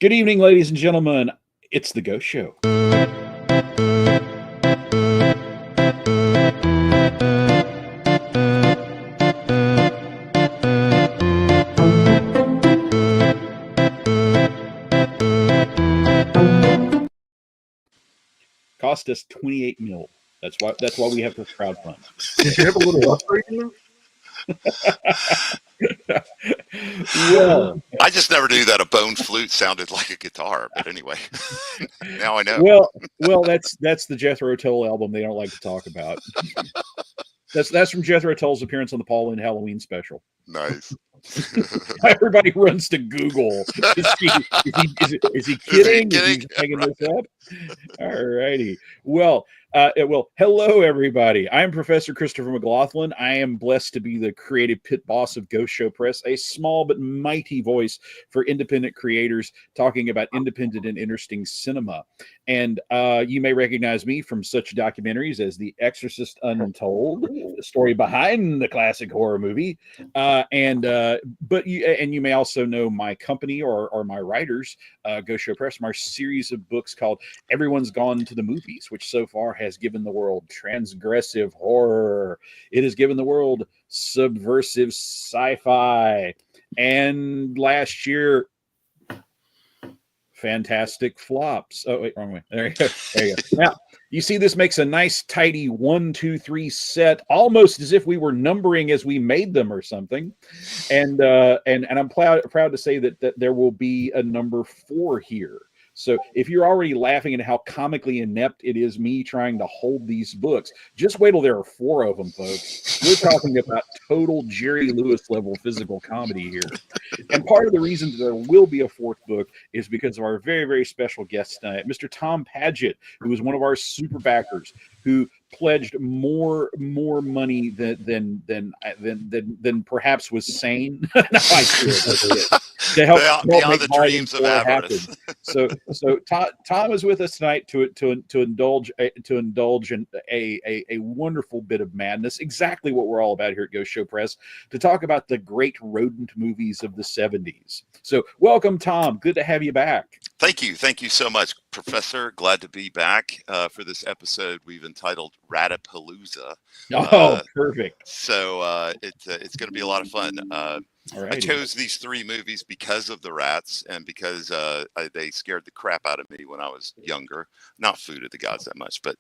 Good evening, ladies and gentlemen. It's the Ghost Show. Cost us 28 mil. That's why we have to crowdfund. Did you have a little upgrade in there? Well, I just never knew that a bone flute sounded like a guitar. But anyway, now I know. Well, that's the Jethro Tull album they don't like to talk about. That's from Jethro Tull's appearance on the Paul Lynde Halloween special. Nice. Everybody runs to Google. Is he kidding? Is he making this up? All righty. Well, hello, everybody. I'm Professor Christopher McGlothlin. I am blessed to be the creative pit boss of Ghost Show Press, a small but mighty voice for independent creators talking about independent and interesting cinema. And you may recognize me from such documentaries as The Exorcist Untold, the story behind the classic horror movie. But you may also know my company or my writers, Ghost Show Press, my series of books called Everyone's Gone to the Movies, which so far has given the world transgressive horror. It has given the world subversive sci-fi. And last year, fantastic flops. Oh, wait, wrong way. There you go. Now, you see, this makes a nice, tidy 1, 2, 3 set, almost as if we were numbering as we made them or something. And I'm proud to say that there will be a number 4 here. So if you're already laughing at how comically inept it is me trying to hold these books, just wait till there are 4 of them, folks. We're talking about total Jerry Lewis level physical comedy here. And part of the reason that there will be a 4th book is because of our very, very special guest tonight, Mr. Tom Paget, who is one of our super backers, who pledged more money than perhaps was sane. No, I did. To help beyond the dreams of avarice. So Tom is with us tonight to indulge in a wonderful bit of madness, exactly what we're all about here at Ghost Show Press, to talk about the great rodent movies of the 70s. So welcome, Tom. Good to have you back. Thank you so much, Professor. Glad to be back for this episode we've entitled Ratapalooza. Oh, perfect. So it's going to be a lot of fun. Alrighty. I chose these 3 movies because of the rats and because they scared the crap out of me when I was younger. Not Food of the Gods that much, but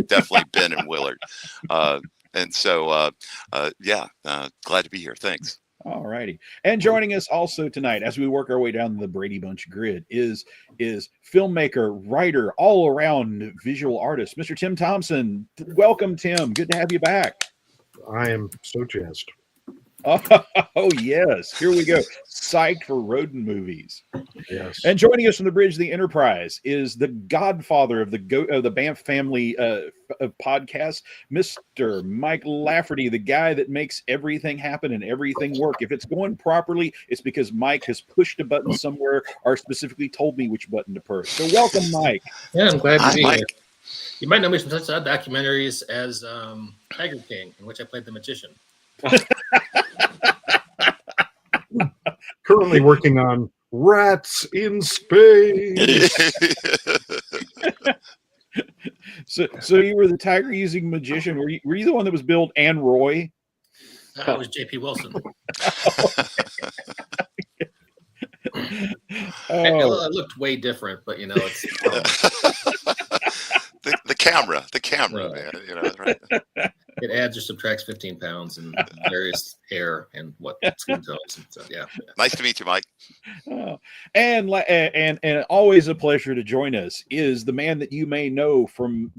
definitely Ben and Willard. And so, glad to be here. Thanks. All righty. And joining us also tonight, as we work our way down the Brady Bunch grid, is filmmaker, writer, all-around visual artist, Mr. Tim Thompson. Welcome, Tim. Good to have you back. I am so jazzed. Oh, yes. Here we go. Psyched for rodent movies. Yes. And joining us from the Bridge of the Enterprise is the godfather of the Banff family of podcasts, Mr. Mike Lafferty, the guy that makes everything happen and everything work. If it's going properly, it's because Mike has pushed a button somewhere or specifically told me which button to push. So welcome, Mike. Yeah, I'm glad to be Mike. here. You might know me from such documentaries as Tiger King, in which I played the magician. Currently working on Rats in Space. So you were the tiger using magician. Were you the one that was billed Anne Roy? I was J.P. Wilson. I looked way different, but it's the camera, man. Right? It adds or subtracts 15 pounds and various hair and skin tones. So, yeah. Nice to meet you, Mike. And always a pleasure to join us is the man that you may know from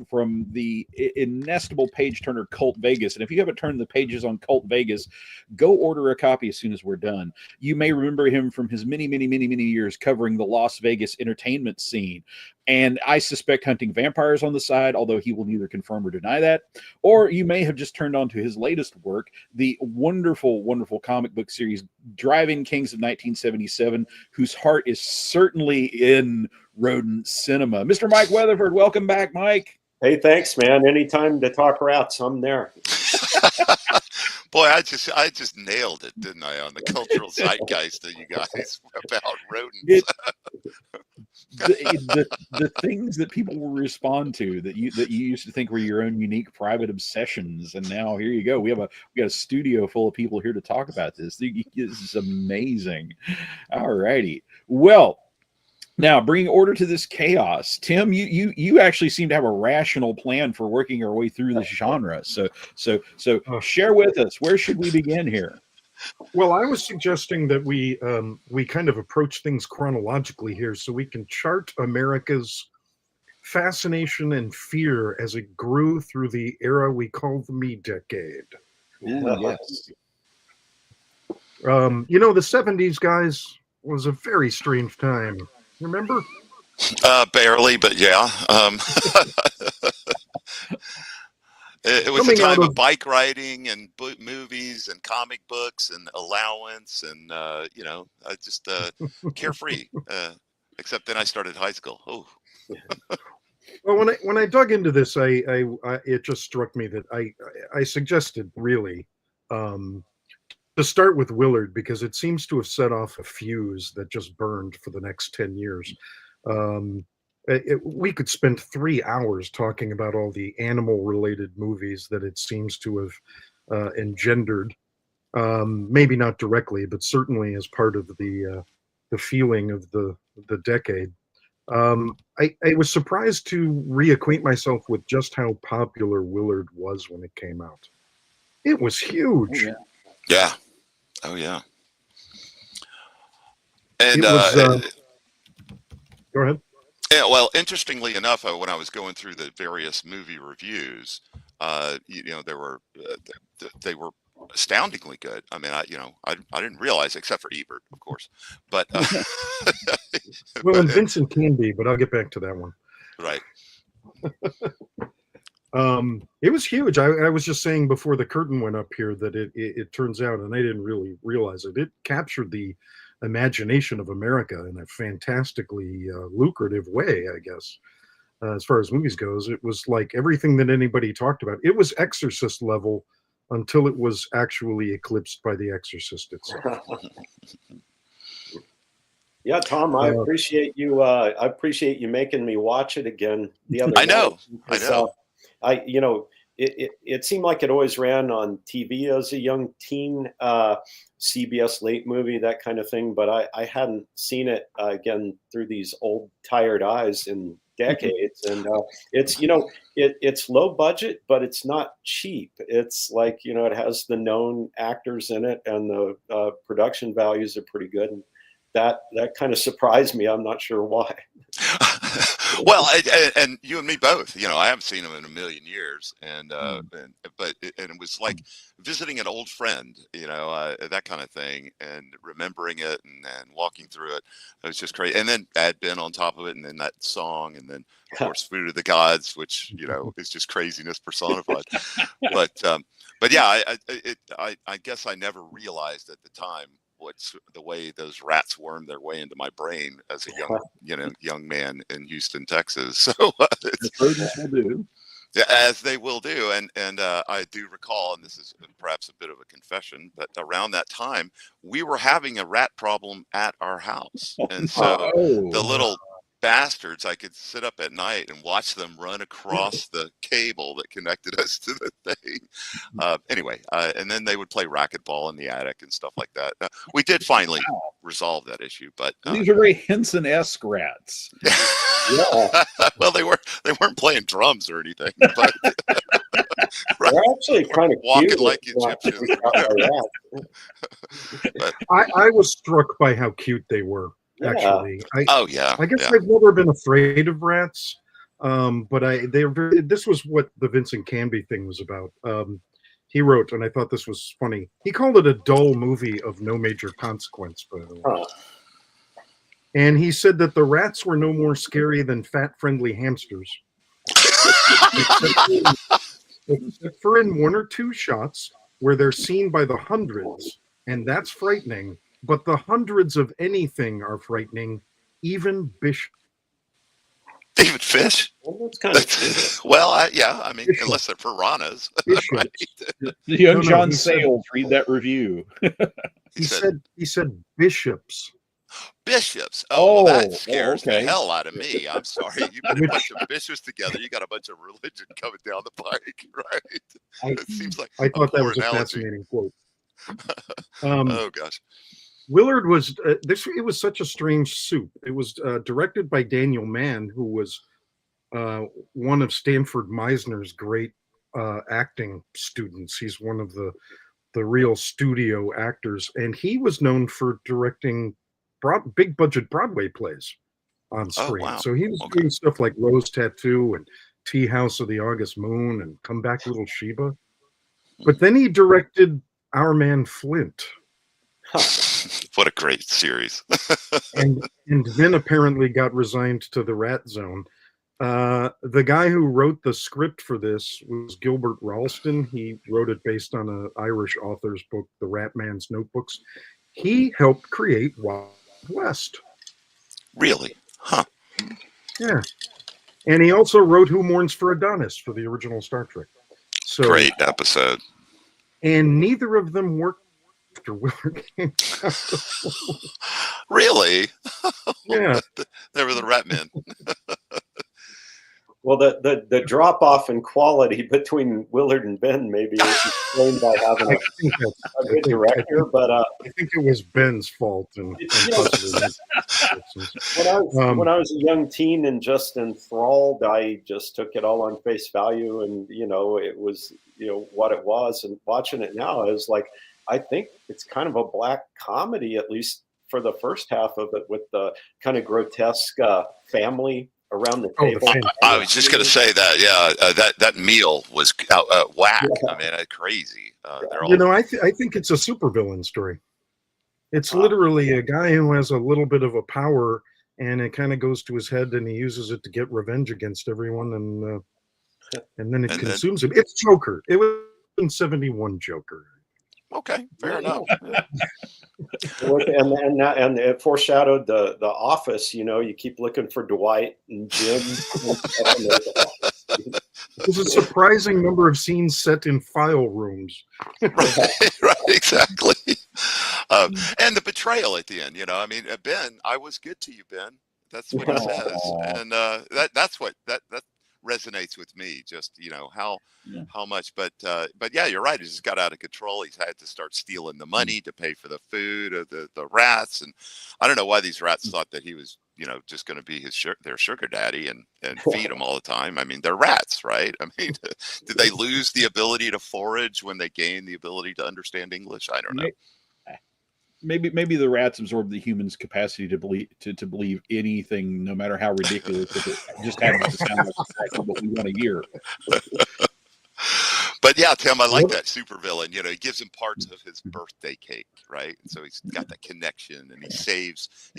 the inestimable page turner Cult Vegas. And if you haven't turned the pages on Cult Vegas, go order a copy as soon as we're done. You may remember him from his many years covering the Las Vegas entertainment scene. And I suspect hunting vampires on the side, although he will neither confirm or deny that. Or you may have just turned on to his latest work, the wonderful, wonderful comic book series, Drive-In Kings of 1977, whose heart is certainly in rodent cinema. Mr. Mike Weatherford, welcome back, Mike. Hey, thanks, man. Anytime to talk rats, I'm there. Boy, I just nailed it, didn't I, on the cultural zeitgeist of you guys about rodents. the things that people will respond to that you used to think were your own unique private obsessions, and now here you go. We got a studio full of people here to talk about this. This is amazing. All righty. Well, now, bringing order to this chaos, Tim, you actually seem to have a rational plan for working our way through this genre. So share with us, where should we begin here? Well, I was suggesting that we kind of approach things chronologically here, so we can chart America's fascination and fear as it grew through the era we call the Me Decade. Ooh, yes. The 70s, guys, was a very strange time. Remember? Barely, but yeah. It was Coming a time out of bike riding and movies and comic books and allowance and just carefree. Except then I started high school. Oh. Well, when I dug into this, it just struck me that I suggested really to start with Willard, because it seems to have set off a fuse that just burned for the next 10 years. We could spend 3 hours talking about all the animal-related movies that it seems to have engendered. Maybe not directly, but certainly as part of the feeling of the decade. I was surprised to reacquaint myself with just how popular Willard was when it came out. It was huge. Oh, yeah. Oh, yeah. And go ahead. Yeah, well, interestingly enough, when I was going through the various movie reviews, they were astoundingly good. I mean, I didn't realize, except for Ebert, of course, but well, and Vincent can be, but I'll get back to that one. Right. It was huge. I was just saying before the curtain went up here that it turns out, and I didn't really realize it, it captured the imagination of America in a fantastically lucrative way, I guess. As far as movies goes, it was like everything that anybody talked about. It was Exorcist level until it was actually eclipsed by The Exorcist itself. Yeah, Tom, I appreciate you. I appreciate you making me watch it again the other night. I know. It seemed like it always ran on TV as a young teen, CBS late movie, that kind of thing. But I hadn't seen it again through these old, tired eyes in decades. And it's low budget, but it's not cheap. It's like, it has the known actors in it, and the production values are pretty good. And that kind of surprised me. I'm not sure why. Well, and you and me both. I haven't seen him in a million years, but it was like visiting an old friend, that kind of thing, and remembering it and walking through it. It was just crazy. And then Bad Ben on top of it, and then that song, and then of course Food of the Gods, which is just craziness personified. But yeah, I guess I never realized at the time what's the way those rats wormed their way into my brain as a young man in Houston, Texas. So as they will do, and I do recall, and this is perhaps a bit of a confession, but around that time we were having a rat problem at our house, and so the little bastards, I could sit up at night and watch them run across the cable that connected us to the thing. Anyway, and then they would play racquetball in the attic and stuff like that. We did finally resolve that issue, but these are very Henson-esque rats. Yeah. Well, they weren't playing drums or anything, but they're actually kind of walking cute, like Egyptians. But I was struck by how cute they were. Actually, I guess I've never been afraid of rats, but this was what the Vincent Canby thing was about. He wrote, and I thought this was funny, he called it a dull movie of no major consequence, by the way. And he said that the rats were no more scary than fat-friendly hamsters, except for in one or two shots where they're seen by the hundreds, and that's frightening. But the hundreds of anything are frightening, even Bishop. Even fish? Well, that's kind of well, I mean, Bishop. Unless they're piranhas. Right? The young John Sayles read that review. He said bishops. Bishops. Oh, well, that scares okay. the hell out of me. I'm sorry. You put a bunch of bishops together, you got a bunch of religion coming down the pike, right? It seems like I thought that was analogy. a fascinating quote. Oh gosh. Willard was it was such a strange soup. It was directed by Daniel Mann, who was one of Stanford Meisner's great acting students. He's one of the real studio actors, and he was known for directing big budget Broadway plays on screen. Oh, wow. So he was doing stuff like Rose Tattoo and Tea House of the August Moon and Come Back Little Sheba. But then he directed Our Man Flint. What a great series. and then apparently got resigned to the Rat Zone. The guy who wrote the script for this was Gilbert Ralston. He wrote it based on an Irish author's book, The Rat Man's Notebooks. He helped create Wild West. Really? Huh. Yeah. And he also wrote Who Mourns for Adonis for the original Star Trek. So, great episode. And neither of them worked after Willard came out. Really? Yeah. They were the Rat Men. Well, the drop off in quality between Willard and Ben maybe is explained by having a good director, but I think it was Ben's fault. And when I was a young teen and just enthralled, I just took it all on face value, and it was what it was. And watching it now, I was like, I think it's kind of a black comedy, at least for the first half of it, with the kind of grotesque family around the table. I was just going to say that. Yeah, that meal was whack. Yeah. I mean, crazy. I think it's a supervillain story. It's literally a guy who has a little bit of a power, and it kind of goes to his head, and he uses it to get revenge against everyone, and then it consumes him. It's Joker. It was in 71 Joker. Okay, fair enough. and it foreshadowed the Office. You keep looking for Dwight and Jim. There's a surprising number of scenes set in file rooms. right, exactly. And the betrayal at the end. I mean, Ben, I was good to you, Ben. That's what he says, and that's what that resonates with me. Just how much, but yeah, you're right. He just got out of control. He's had to start stealing the money to pay for the food of the rats, and I don't know why these rats thought that he was just going to be their sugar daddy and feed them all the time. I mean, they're rats, right? I mean, did they lose the ability to forage when they gained the ability to understand English? I don't know. Maybe the rats absorb the human's capacity to believe anything, no matter how ridiculous, if it just happens to sound like exactly what we want to hear. But yeah, Tim, I like that supervillain. He gives him parts of his birthday cake, right? And so he's got that connection, and he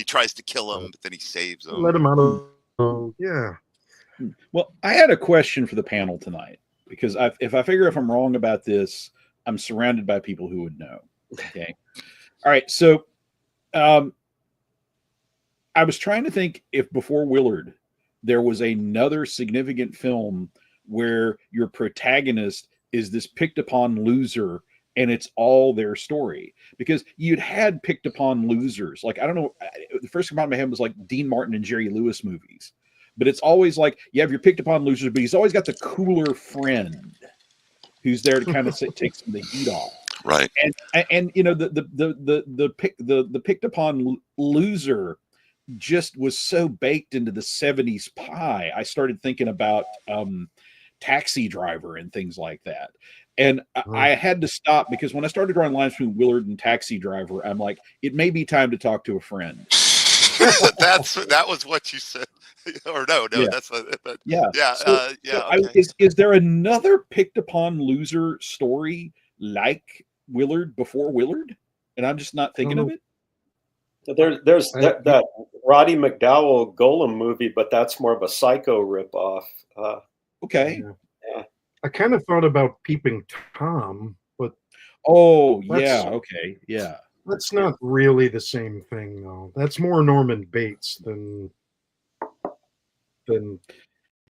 tries to kill him, but then he saves him. Let him out of yeah. Well, I had a question for the panel tonight, because if I'm wrong about this, I'm surrounded by people who would know. Okay. All right, so I was trying to think if before Willard there was another significant film where your protagonist is this picked upon loser and it's all their story. Because you'd had picked upon losers. Like, I don't know, the first thing in my head was like Dean Martin and Jerry Lewis movies. But it's always like, you have your picked upon losers, but he's always got the cooler friend who's there to kind of take some of the heat off. Right. And the picked upon loser just was so baked into the 70s pie. I started thinking about Taxi Driver and things like that. And I had to stop, because when I started drawing lines between Willard and Taxi Driver, I'm like, it may be time to talk to a friend. That was what you said. Or no, yeah. That's what. But yeah. Okay. Is there another picked upon loser story like Willard before Willard? And I'm just not thinking of it. There's that Roddy McDowell Golem movie, but that's more of a Psycho ripoff. Okay. Yeah. I kind of thought about Peeping Tom, but okay, yeah. That's not really the same thing, though. That's more Norman Bates than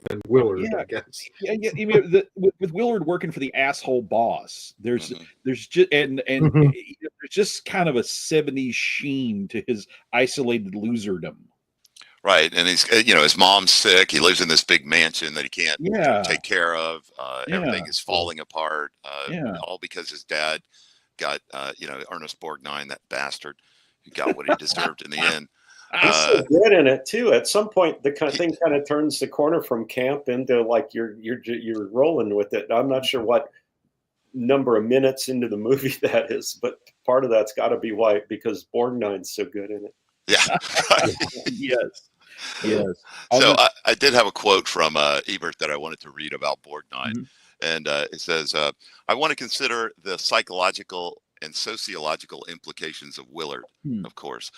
than Willard, I guess. Yeah. I mean, with Willard working for the asshole boss, there's just and there's just kind of a 70s sheen to his isolated loserdom. Right, and he's his mom's sick. He lives in this big mansion that he can't take care of. Everything is falling apart. All because his dad got Ernest Borgnine, that bastard, who got what he deserved in the end. He's so good in it too. At some point, the thing kind of turns the corner from camp into like you're rolling with it. I'm not sure what number of minutes into the movie that is, but part of that's got to be why, because Borgnine's so good in it. Yeah. Right. Yes. So I did have a quote from Ebert that I wanted to read about Borgnine, and it says, "I want to consider the psychological and sociological implications of Willard, of course.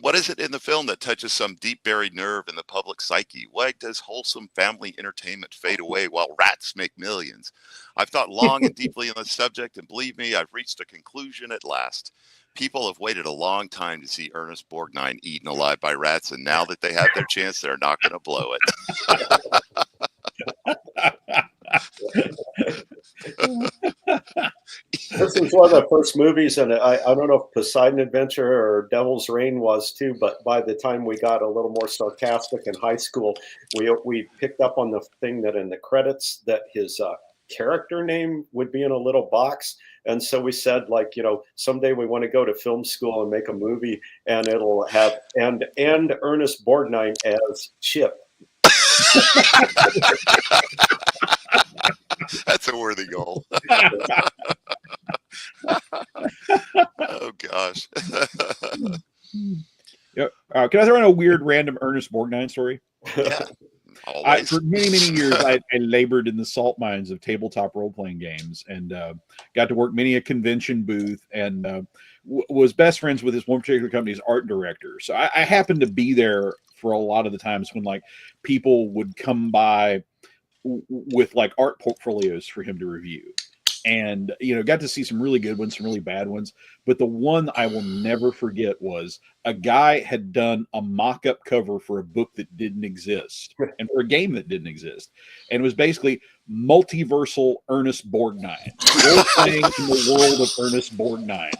What is it in the film that touches some deep buried nerve in the public psyche? Why does wholesome family entertainment fade away while rats make millions? I've thought long and deeply on the subject, and believe me, I've reached a conclusion at last. People have waited a long time to see Ernest Borgnine eaten alive by rats, and now that they have their chance, they're not going to blow it." This was one of the first movies, and I don't know if Poseidon Adventure or Devil's Reign was too, but by the time we got a little more sarcastic in high school, we picked up on the thing that in the credits that his character name would be in a little box. And so we said, like, someday we want to go to film school and make a movie, and it'll have and Ernest Borgnine as Chip. That's a worthy goal. Oh gosh. Can I throw in a weird random Ernest Borgnine story? Yeah. For many years, I labored in the salt mines of tabletop role-playing games, and got to work many a convention booth, and was best friends with this one particular company's art director. So I happened to be there for a lot of the times when like people would come by with like art portfolios for him to review, and got to see some really good ones, some really bad ones. But the one I will never forget was a guy had done a mock-up cover for a book that didn't exist and for a game that didn't exist, and it was basically multiversal Ernest Borgnine, role-playing in the world of Ernest Borgnine.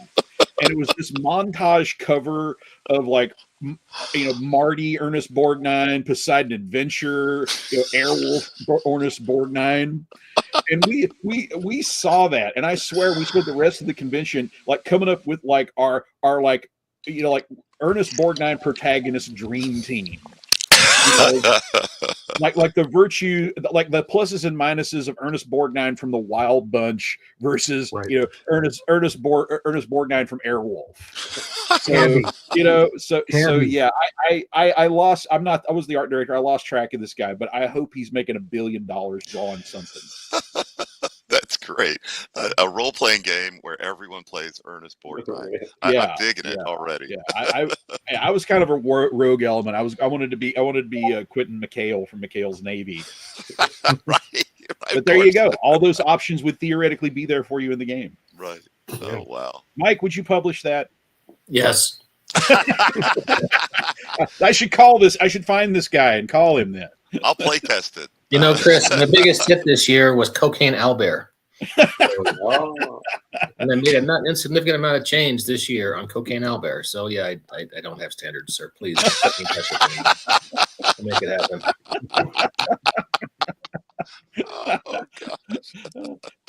And it was this montage cover of like, Marty, Ernest Borgnine, Poseidon Adventure, Airwolf, Ernest Borgnine. And we saw that, and I swear we spent the rest of the convention like coming up with like our like Ernest Borgnine protagonist dream team. Like the virtue, like the pluses and minuses of Ernest Borgnine from the Wild Bunch versus Ernest Borgnine from Airwolf. So yeah, I lost. I was the art director. I lost track of this guy, but I hope he's making $1 billion drawing something. That's great. A role-playing game where everyone plays Ernest Borgnine. I'm digging it already. Yeah, I was kind of a rogue element. I wanted to be Quentin McHale from McHale's Navy. Right. But there you go. All those options would theoretically be there for you in the game. Right. Oh wow. Mike, would you publish that? Yes. I should find this guy and call him then. I'll play test it. Chris, the biggest hit this year was Cocaine Owlbear. And I made a not insignificant amount of change this year on Cocaine Owlbear. So yeah, I don't have standards, sir. Please put me in touch with me. I'll make it happen. Oh gosh.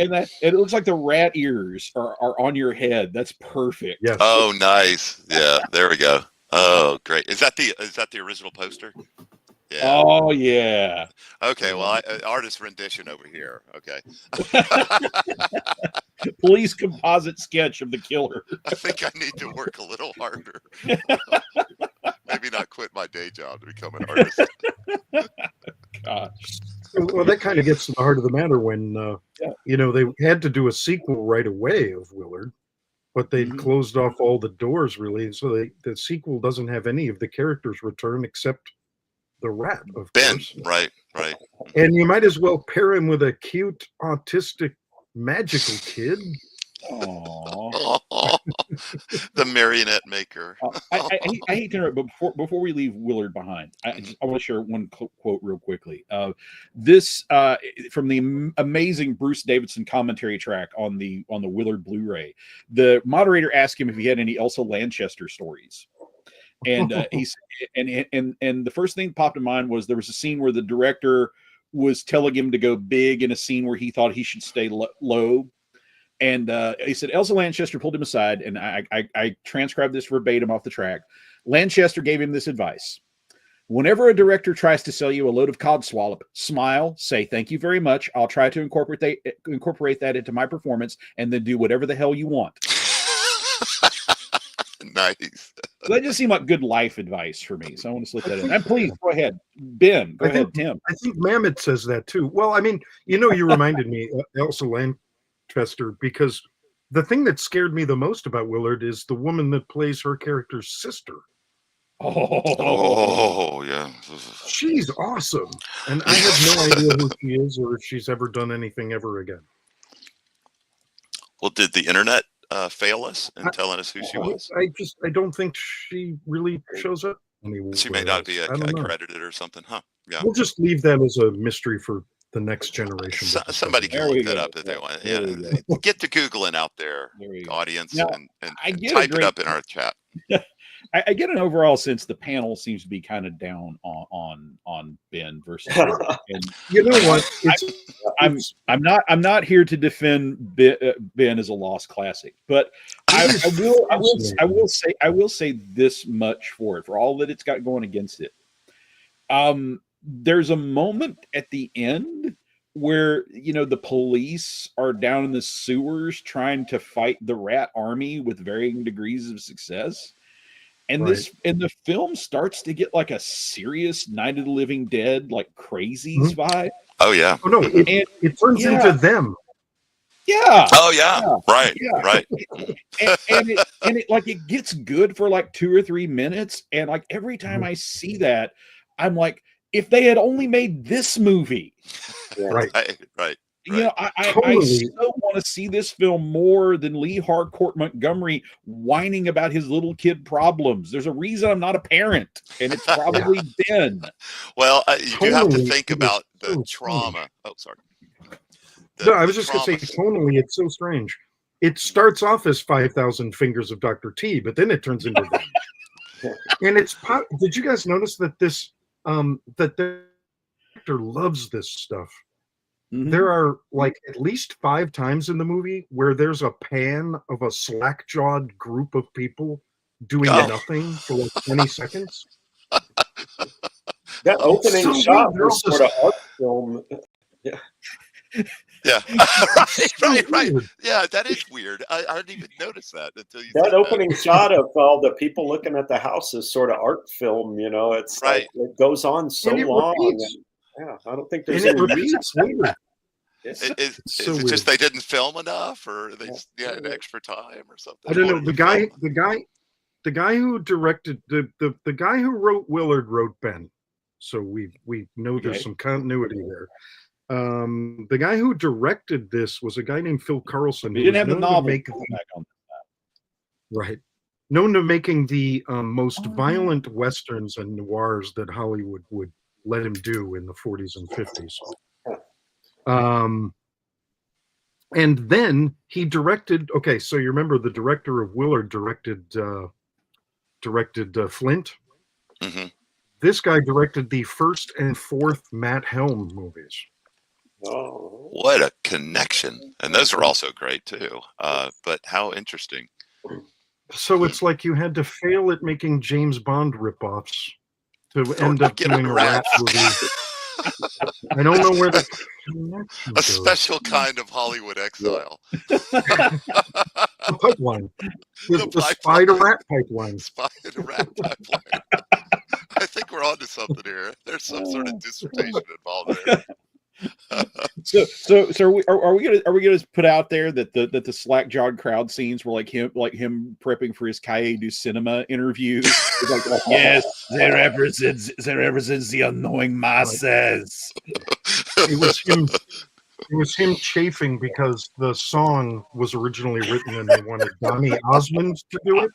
And it looks like the rat ears are on your head. That's perfect. Yes. Oh, nice. Yeah, there we go. Oh, great. Is that the original poster? Yeah. Oh yeah. Okay. Well, artist rendition over here. Okay. Police composite sketch of the killer. I think I need to work a little harder. Maybe not quit my day job to become an artist. Gosh. Well, that kind of gets to the heart of the matter when they had to do a sequel right away of Willard, but they closed off all the doors really, so the sequel doesn't have any of the characters return except the rat, of Ben. course. Right. And you might as well pair him with a cute autistic magical kid. Aww. The marionette maker. I hate to interrupt, but before we leave Willard behind, I want to share one quote real quickly. This from the amazing Bruce Davidson commentary track on the Willard Blu-ray. The moderator asked him if he had any Elsa Lanchester stories. And and the first thing that popped in mind was there was a scene where the director was telling him to go big in a scene where he thought he should stay low. And he said Elsa Lanchester pulled him aside, and I transcribed this verbatim off the track. Lanchester gave him this advice: whenever a director tries to sell you a load of codswallop, smile, say thank you very much. I'll try to incorporate that into my performance, and then do whatever the hell you want. Nice. So that just seemed like good life advice for me. So I want to slip that in. And please go ahead, Ben. Go ahead, Tim. I think Mammoth says that too. Well, I mean, you reminded me of Elsa Lanchester, because the thing that scared me the most about Willard is the woman that plays her character's sister. Oh yeah. She's awesome. And I have no idea who she is or if she's ever done anything ever again. Well, did the internet fail us in telling us who she was? I don't think she really shows up anywhere. She may not be accredited or something, huh? Yeah. We'll just leave that as a mystery for the next generation. Somebody can look that up if they want. Yeah. Get the Googling out there, audience, now, and type it up in our chat. I get an overall sense the panel seems to be kind of down on Ben versus. And you know what? I'm not here to defend Ben as a lost classic, but I will say this much for all that it's got going against it. There's a moment at the end where the police are down in the sewers trying to fight the rat army with varying degrees of success. And the film starts to get like a serious Night of the Living Dead, like Crazy's vibe. Oh yeah. Oh no, it turns into them. Yeah. Oh yeah. Right. Yeah. Right. and it gets good for like 2 or 3 minutes, and like every time I see that, I'm like, if they had only made this movie, right. I still want to see this film more than Lee Harcourt Montgomery whining about his little kid problems. There's a reason I'm not a parent, and it's probably Ben. Well, you do have to think about the trauma. Oh, sorry. I was just going to say, tonally, it's so strange. It starts off as 5,000 Fingers of Dr. T, but then it turns into them. And did you guys notice that that the director loves this stuff? Mm-hmm. There are like at least 5 times in the movie where there's a pan of a slack-jawed group of people doing nothing for like 20 seconds. That opening shot was sort of art film. Yeah. Yeah. right. Yeah, that is weird. I didn't even notice that until you. That opening shot of all the people looking at the house is sort of art film. It's like it goes on so long. Yeah, I don't think there's any repeats later. Is it just they didn't film enough, or they had extra time, or something? I don't know. The guy who directed the guy who wrote Willard wrote Ben, so we know there's some continuity there. The guy who directed this was a guy named Phil Carlson. He didn't have the novel. Right. Known to making the most violent westerns and noirs that Hollywood would let him do in the 40s and 50s. And then he directed. Okay, so you remember the director of Willard directed Flint. Mm-hmm. This guy directed the 1st and 4th Matt Helm movies. Oh, what a connection! And those are also great too. But how interesting. So it's like you had to fail at making James Bond ripoffs to end up doing a rat movie. I don't know where a special kind of Hollywood exile. The pipeline. The spider rat pipeline. Spider rat pipeline. I think we're onto something here. There's some sort of dissertation involved there. So are we gonna put out there that the slack-jawed crowd scenes were like him prepping for his Cahiers du Cinema interview? Like, yes, that represents the unknowing masses. It was him It was him chafing because the song was originally written and they wanted Donny Osmond to do it.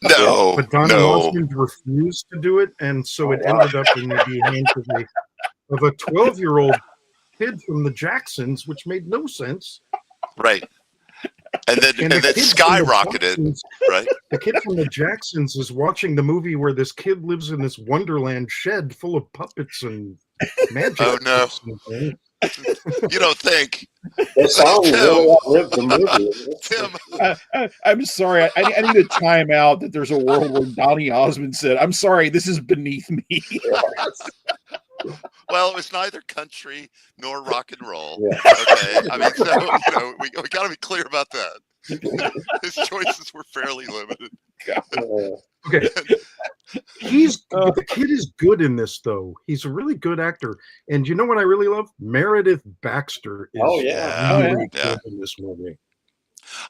No, but Donny Osmond refused to do it, and so it ended up in the hands of a 12-year-old kid from the Jacksons, which made no sense. Right. And then skyrocketed. Right. The kid from the Jacksons is watching the movie where this kid lives in this Wonderland shed full of puppets and magic. Oh no. You don't think the song really outlived the movie. Tim. I'm sorry. I need a time out that there's a world where Donny Osmond said, I'm sorry, this is beneath me. Well, it was neither country nor rock and roll. Yeah. Okay. I mean, so, we got to be clear about that. His choices were fairly limited. Okay. The kid is good in this, though. He's a really good actor. And you know what I really love? Meredith Baxter is really good in this movie.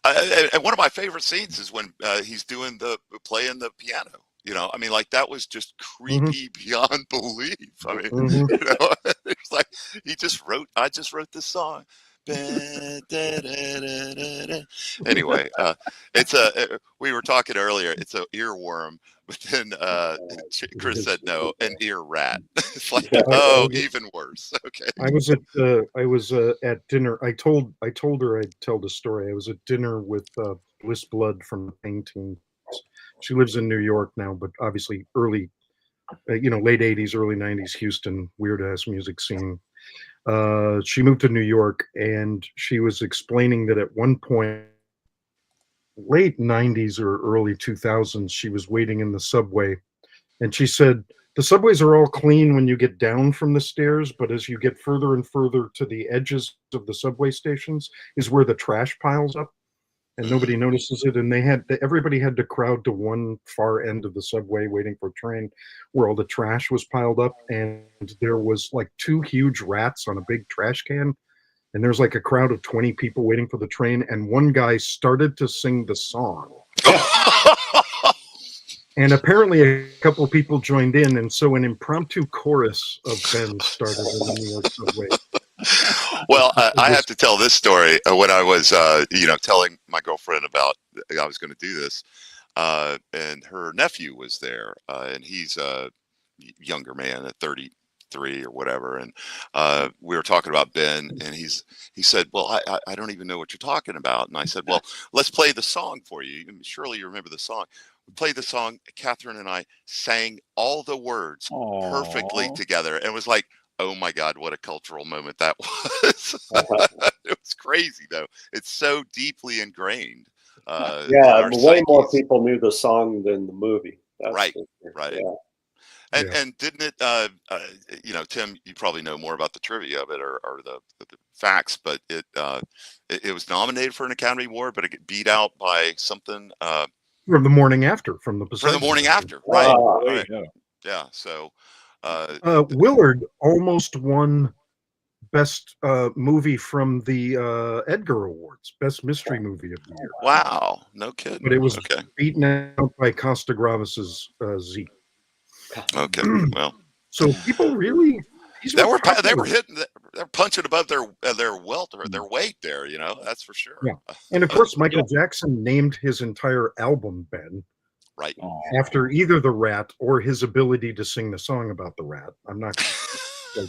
And one of my favorite scenes is when he's playing the piano. You know, I mean, like that was just creepy beyond belief. I mean, you know, it's like I just wrote this song. Anyway, we were talking earlier, it's an earworm, but then Chris said no, an ear rat. It's like, even worse. Okay. I was at dinner. I told her I'd tell the story. I was at dinner with Bliss Blood from the Painting. She lives in New York now, but obviously late 80s, early 90s Houston weird ass music scene. She moved to New York, and she was explaining that at one point, late 90s or early 2000s, she was waiting in the subway, and she said the subways are all clean when you get down from the stairs, but as you get further and further to the edges of the subway stations is where the trash piles up. And nobody notices it, and everybody had to crowd to one far end of the subway waiting for a train where all the trash was piled up, and there was like 2 huge rats on a big trash can, and there's like a crowd of 20 people waiting for the train, and one guy started to sing the song. And apparently a couple of people joined in, and so an impromptu chorus of Ben started in the New York subway. Well, I have to tell this story. When I was, telling my girlfriend about I was going to do this, and her nephew was there, and he's a younger man at 33 or whatever, and we were talking about Ben, and he said, "Well, I don't even know what you're talking about," and I said, "Well, let's play the song for you. Surely you remember the song." We played the song. Catherine and I sang all the words perfectly together, and it was like, oh my God, what a cultural moment that was. It was crazy, though. It's so deeply ingrained. Way more people knew the song than the movie. Right. Yeah. And didn't it, Tim, you probably know more about the trivia of it or the facts, but it was nominated for an Academy Award, but it got beat out by something. From The Morning After, from the From The Morning After, right. Right. Yeah, so... Willard almost won best movie from the Edgar Awards, best mystery movie of the year. Wow, no kidding. But it was beaten out by Costa Gravas's Z. Okay, well, so people really they were hitting, they're punching above their weight there. That's for sure. Yeah, and of course Michael Jackson named his entire album Ben. Right. After either the rat or his ability to sing the song about the rat. I'm not.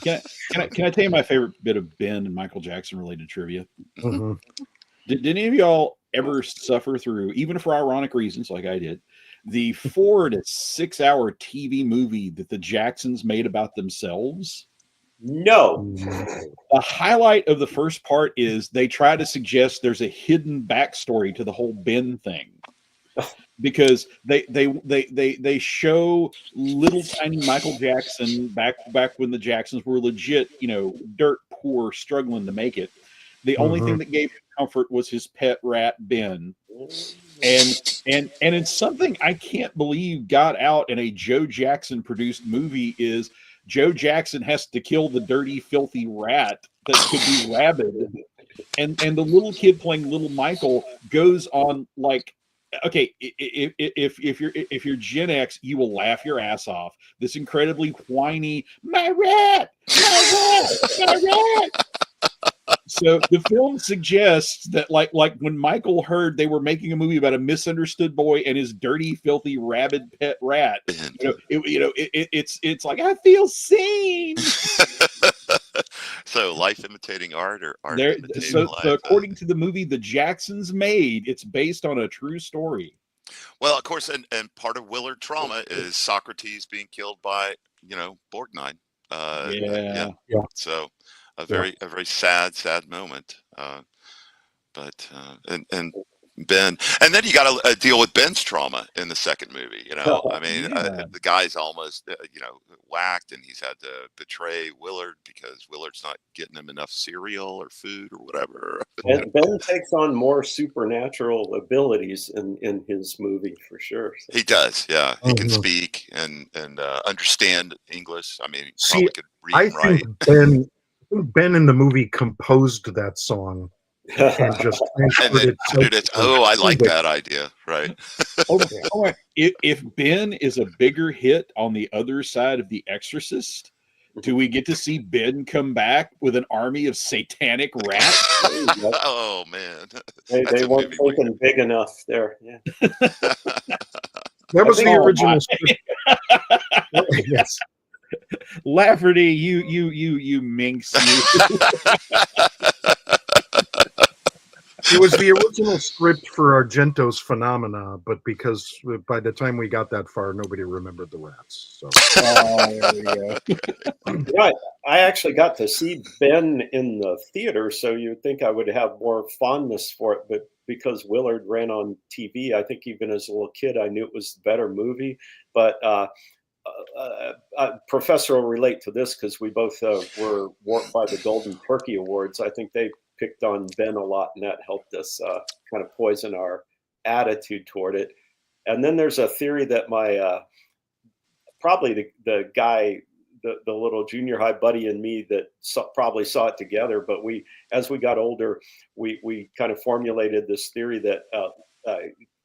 Can I tell you my favorite bit of Ben and Michael Jackson related trivia? Mm-hmm. Did any of y'all ever suffer through, even for ironic reasons like I did, the 4 to 6 hour TV movie that the Jacksons made about themselves? No. The highlight of the first part is they try to suggest there's a hidden backstory to the whole Ben thing. Because they show little tiny Michael Jackson back when the Jacksons were legit, dirt poor, struggling to make it. The only thing that gave him comfort was his pet rat Ben, and it's something I can't believe got out in a Joe Jackson produced movie. Is Joe Jackson has to kill the dirty, filthy rat that could be rabid, and the little kid playing little Michael goes on like. Okay, if you're Gen X, you will laugh your ass off. This incredibly whiny, my rat, So the film suggests that like when Michael heard they were making a movie about a misunderstood boy and his dirty, filthy, rabid pet rat, it's like, I feel seen. So life imitating art, or art imitating life. So according to the movie The Jacksons Made, it's based on a true story. Well, of course, and part of Willard trauma is Socrates being killed by, Borgnine. Yeah. So a very sad moment. And Ben, and then you got to deal with Ben's trauma in the second movie. The guy's almost whacked, and he's had to betray Willard because Willard's not getting him enough cereal or food or whatever. And Ben takes on more supernatural abilities in his movie for sure. He does, yeah. He can speak and understand English. I mean, he probably could read and write. Think Ben in the movie composed that song. And just I like that idea, right? If Ben is a bigger hit on the other side of The Exorcist, do we get to see Ben come back with an army of satanic rats? Oh man, they weren't thinking big enough there. Yeah, that was the original script. Yes, Lafferty, you minx. It was the original script for Argento's Phenomena, but because by the time we got that far, nobody remembered the rats. So, there we go. Yeah, I actually got to see Ben in the theater, so you'd think I would have more fondness for it. But because Willard ran on TV, I think even as a little kid, I knew it was the better movie. But Professor will relate to this because we both were warped by the Golden Turkey Awards. I think they picked on Ben a lot, and that helped us kind of poison our attitude toward it. And then there's a theory that my probably the guy, the little junior high buddy and me that probably saw it together, but as we got older, we kind of formulated this theory that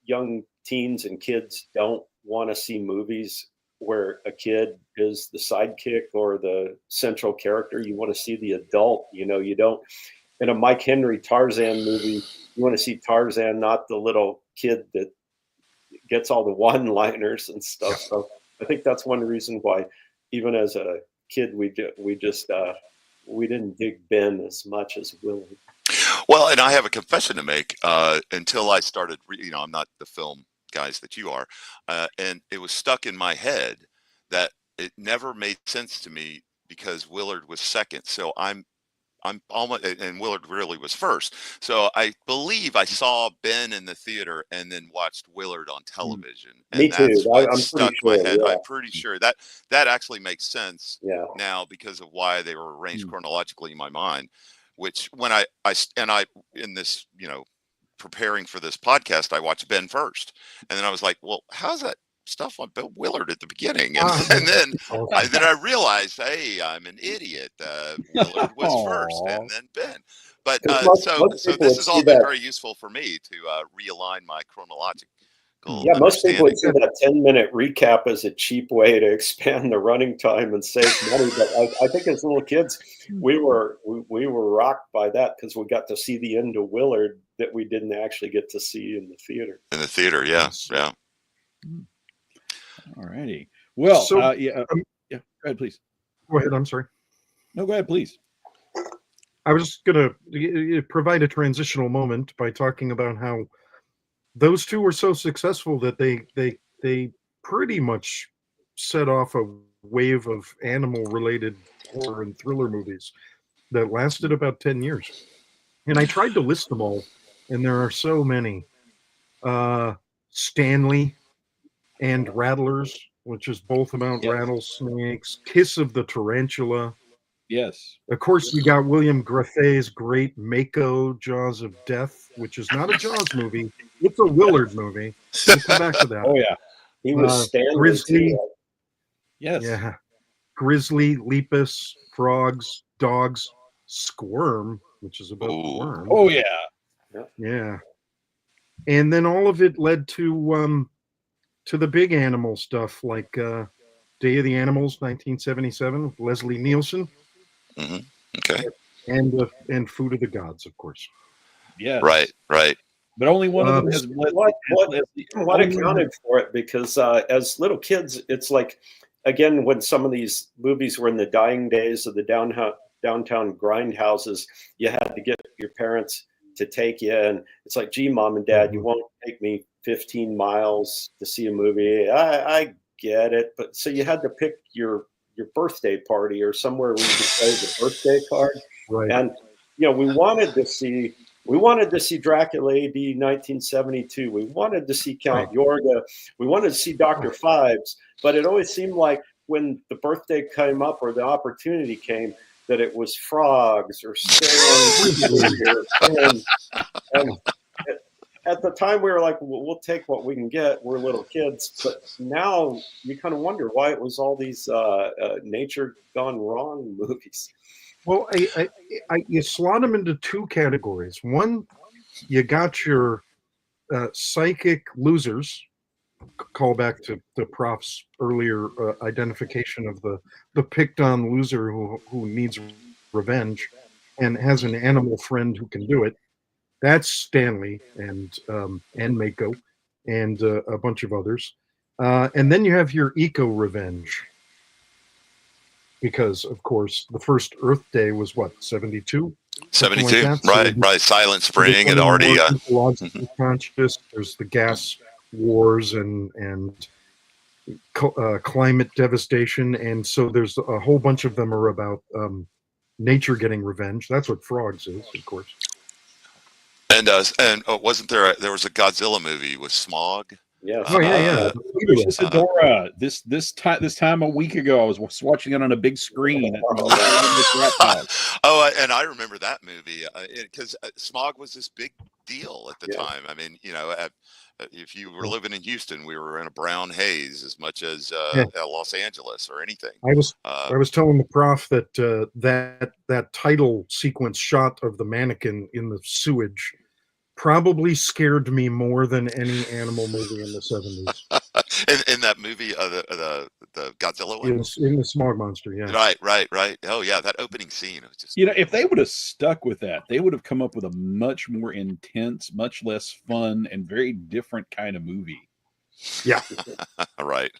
young teens and kids don't want to see movies where a kid is the sidekick or the central character. You want to see the adult. You don't. In a Mike Henry Tarzan movie, you want to see Tarzan, not the little kid that gets all the one-liners and stuff. So I think that's one reason why, even as a kid, we didn't dig Ben as much as Willard. Well, and I have a confession to make. Until I started, I'm not the film guys that you are, and it was stuck in my head that it never made sense to me because Willard was second. So I'm almost, and Willard really was first. So I believe I saw Ben in the theater and then watched Willard on television. Me too. That's what I'm stuck pretty in my head. sure, yeah. I'm pretty sure that actually makes sense now because of why they were arranged chronologically in my mind. Which when I in this, preparing for this podcast, I watched Ben first, and then I was like, well, how's that stuff on Bill Willard at the beginning? And then I realized, hey, I'm an idiot. Willard was first, and then Ben. But so this has all been very useful for me to realign my chronological. Yeah, most people would see that 10-minute recap as a cheap way to expand the running time and save money. But I think as little kids, we were rocked by that because we got to see the end of Willard that we didn't actually get to see in the theater. In the theater, yeah. All righty. Well, So, go ahead, please. Go ahead. I'm sorry. No, go ahead, please. I was just going to provide a transitional moment by talking about how those two were so successful that they pretty much set off a wave of animal-related horror and thriller movies that lasted about 10 years. And I tried to list them all, and there are so many. Stanley and Rattlers, which is both about rattlesnakes. Kiss of the Tarantula. Yes. Of course, you got William Griffith's great Mako, Jaws of Death, which is not a Jaws movie. It's a Willard movie. We'll come back to that. Oh, yeah. He was Stanley. Grizzly. Yes. Yeah. Grizzly, Lepus, Frogs, Dogs, Squirm, which is about worms. Oh, yeah. Yeah. And then all of it led to the big animal stuff like Day of the Animals, 1977, with Leslie Nielsen. Mm-hmm. Okay. and Food of the Gods, of course. Yeah. Right. But only one of them has what accounted for it, because as little kids, it's like, again, when some of these movies were in the dying days of the downtown grindhouses, you had to get your parents to take you, and it's like, gee, mom and dad, you won't take me 15 miles to see a movie. I get it, but so you had to pick your birthday party or somewhere where you could play the birthday card, right? And we wanted to see Dracula AD 1972. We wanted to see Count Yorga. We wanted to see Dr. Fives. But it always seemed like when the birthday came up or the opportunity came, that it was frogs or sand. and at the time, we were like, well, we'll take what we can get. We're little kids. But now you kind of wonder why it was all these nature gone wrong movies. Well, you slot them into two categories. One, you got your psychic losers. Call back to the Prof's earlier identification of the picked on loser who needs revenge and has an animal friend who can do it. That's Stanley and Mako and a bunch of others. And then you have your eco revenge. Because, of course, the first Earth Day was what, 72? 72, like right. Silent Spring had already. Conscious. There's the gas wars and climate devastation, and so there's a whole bunch of them are about nature getting revenge. That's what Frogs is, of course. And wasn't there was a Godzilla movie with Smog? Yeah. Oh yeah. Isadora. This time a week ago, I was watching it on a big screen. And I remember that movie because Smog was this big deal at the time. I mean, if you were living in Houston, we were in a brown haze as much as Los Angeles or anything. I was telling the Prof that that title sequence shot of the mannequin in the sewage probably scared me more than any animal movie in the 70s. in that movie, the Godzilla one? In the Smog Monster, yeah. Right. Oh, yeah, that opening scene. Was just... if they would have stuck with that, they would have come up with a much more intense, much less fun, and very different kind of movie. Yeah. Right.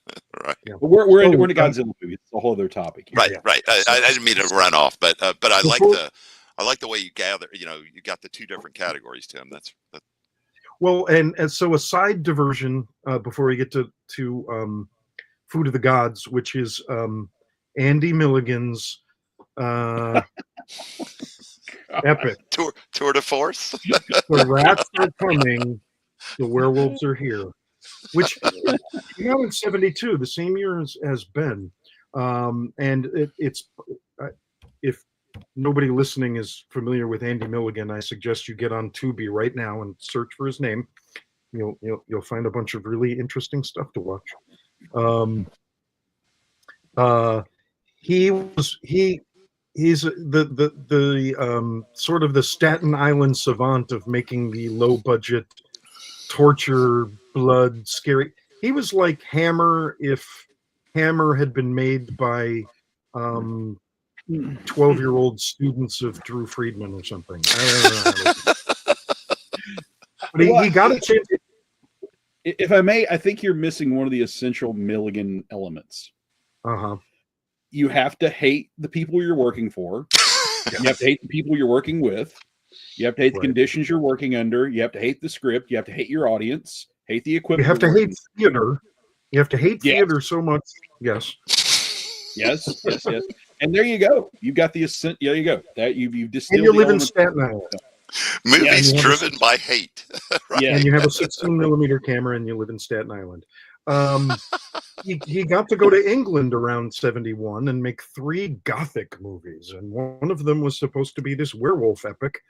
Yeah. But we're into Godzilla movie. It's a whole other topic. Right. I didn't mean to run off, but I like the way you gather. You got the two different categories, Tim. That's well, and so a side diversion before we get to Food of the Gods, which is Andy Milligan's epic tour de force. The rats are coming, the werewolves are here, which came out in 72, the same year as Ben, and it's if nobody listening is familiar with Andy Milligan, I suggest you get on Tubi right now and search for his name. You'll find a bunch of really interesting stuff to watch. He's the sort of the Staten Island savant of making the low budget torture, blood, scary. He was like Hammer if Hammer had been made by 12-year-old students of Drew Friedman or something. I don't know. But he got a chance. If I may, I think you're missing one of the essential Milligan elements. You have to hate the people you're working for. You have to hate the people you're working with. You have to hate the conditions you're working under. You have to hate the script. You have to hate your audience. Hate the equipment. You have to hate theater. You have to hate theater so much. Yes. And there you go. You've got the ascent. There you go. That you've distilled. And you live in Staten Island. Movies driven by hate. Yeah, and you have a 16mm camera, and you live in Staten Island. He got to go to England around 71 and make 3 Gothic movies, and one of them was supposed to be this werewolf epic.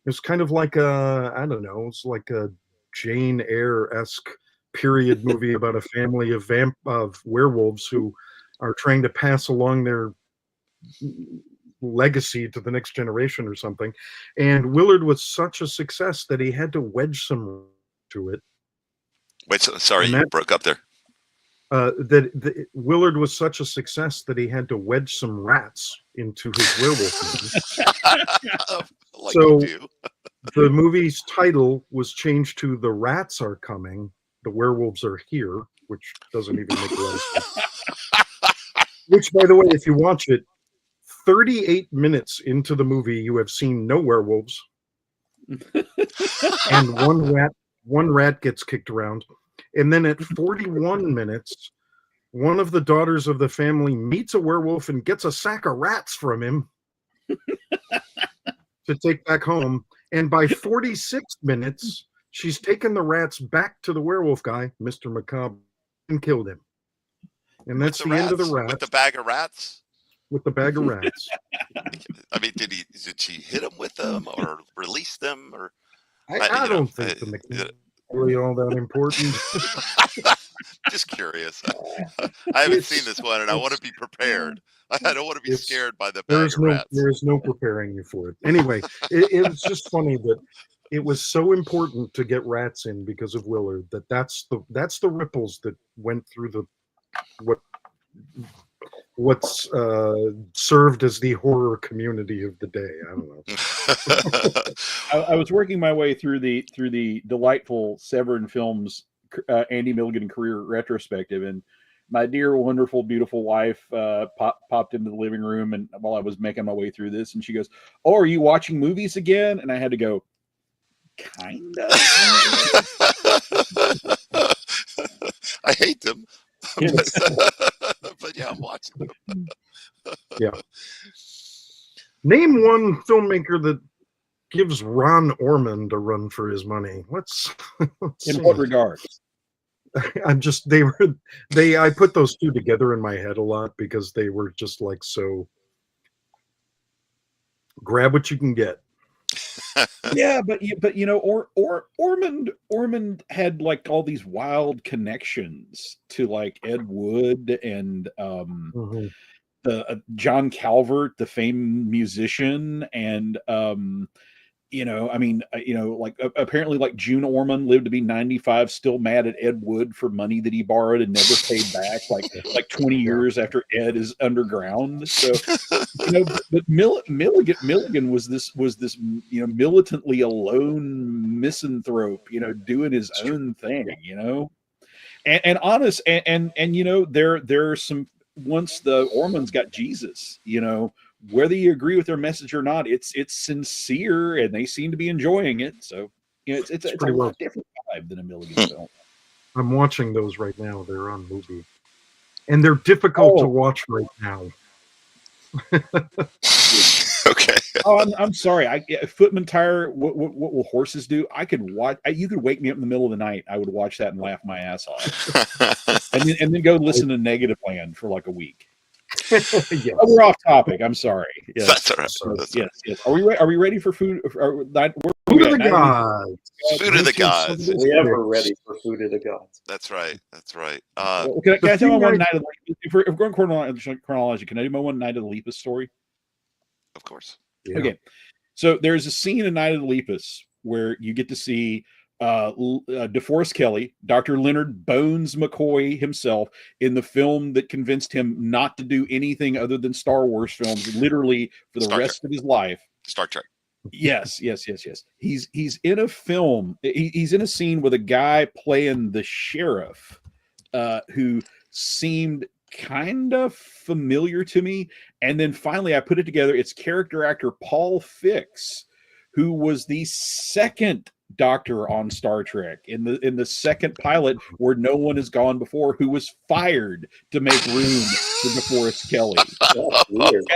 It was kind of like it's like a Jane Eyre-esque period movie about a family of werewolves who are trying to pass along their legacy to the next generation or something. And Willard was such a success that he had to wedge some to it. Wait, sorry, you broke up there. Willard was such a success that he had to wedge some rats into his werewolf movie. Like so the movie's title was changed to "The Rats Are Coming, the Werewolves Are Here," which doesn't even make a lot of sense. Which, by the way, if you watch it, 38 minutes into the movie, you have seen no werewolves, and one rat gets kicked around. And then at 41 minutes, one of the daughters of the family meets a werewolf and gets a sack of rats from him to take back home. And by 46 minutes, she's taken the rats back to the werewolf guy, Mr. Macabre, and killed him. And that's the end of the rats. With the bag of rats? With the bag of rats. I mean, did she hit him with them or release them? Or I don't think the mechanics really all that important. Just curious. I haven't seen this one, and I want to be prepared. I don't want to be scared by the bag of rats. There is no preparing you for it. Anyway, it was just funny that it was so important to get rats in because of Willard that's the ripples that went through what's served as the horror community of the day. I don't know. I was working my way through the delightful Severin Films Andy Milligan career retrospective, and my dear, wonderful, beautiful wife popped into the living room, and while I was making my way through this, and she goes, "Oh, are you watching movies again?" And I had to go, "Kinda." I hate them. But yeah, I'm watching them. Yeah. Name one filmmaker that gives Ron Ormond a run for his money. Let's in what regards? I put those two together in my head a lot because they were just like so grab what you can get. Yeah, but you know, Ormond had like all these wild connections to like Ed Wood and the John Calvert, the famed musician, and you know, I mean, you know, like apparently like June Ormond lived to be 95, still mad at Ed Wood for money that he borrowed and never paid back, like 20 years after Ed is underground. So, you know, but Milligan was this, you know, militantly alone misanthrope, you know, doing his own thing, you know, and honest, and you know, there are some, once the Ormonds got Jesus, you know, whether you agree with their message or not, it's sincere, and they seem to be enjoying it. So, you know, it's a lot different vibe than a Milligan film. I'm watching those right now. They're on Movie, and they're difficult to watch right now. Okay. Oh, I'm sorry. Footman Tire. What will horses do? I could watch. You could wake me up in the middle of the night. I would watch that and laugh my ass off, and then go listen to Negative Land for like a week. Yes. Oh, we're off topic. I'm sorry. Yes. That's all right. Yes. Are we ready for food? Food of the gods. Food of the gods. We ever ready for food of the gods. That's right. Can I tell you one night of the, if we're going chronology, can I do my one Night of the Lepus story? Of course. Yeah. Okay. So there's a scene in Night of the Lepus where you get to see DeForest Kelley, Dr. Leonard Bones McCoy himself, in the film that convinced him not to do anything other than Star Wars films, literally for the rest of his life. Star Trek. Yes. He's in a film. He's in a scene with a guy playing the sheriff, who seemed kind of familiar to me. And then finally I put it together. It's character actor Paul Fix, who was the second Doctor on Star Trek in the second pilot, where no one has gone before, who was fired to make room for DeForest Kelley.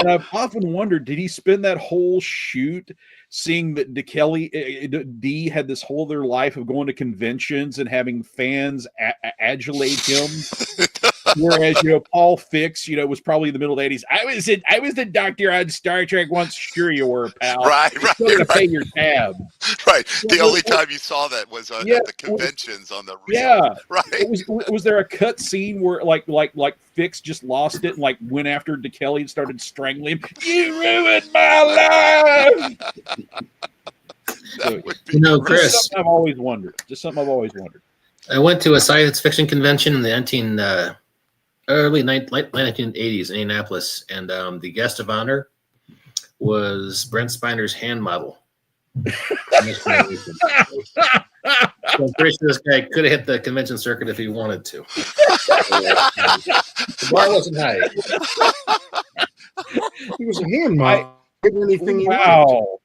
And I've often wondered, did he spend that whole shoot seeing that D had this whole other life of going to conventions and having fans adulate him? Whereas, you know, Paul Fix, you know, was probably in the middle of the 80s. I was the Doctor on Star Trek once. Sure you were, pal. Right. You're gonna pay your tab. Right. The only time you saw that was at the conventions on the right. Was there a cut scene where like Fix just lost it and like went after DeKelly and started strangling him? You ruined my life. You know, Chris, Just something I've always wondered. I went to a science fiction convention in the late 1980s in Indianapolis, and the guest of honor was Brent Spiner's hand model. So I'm pretty sure this guy could have hit the convention circuit if he wanted to. The bar wasn't high. He was a hand model. Anything wow.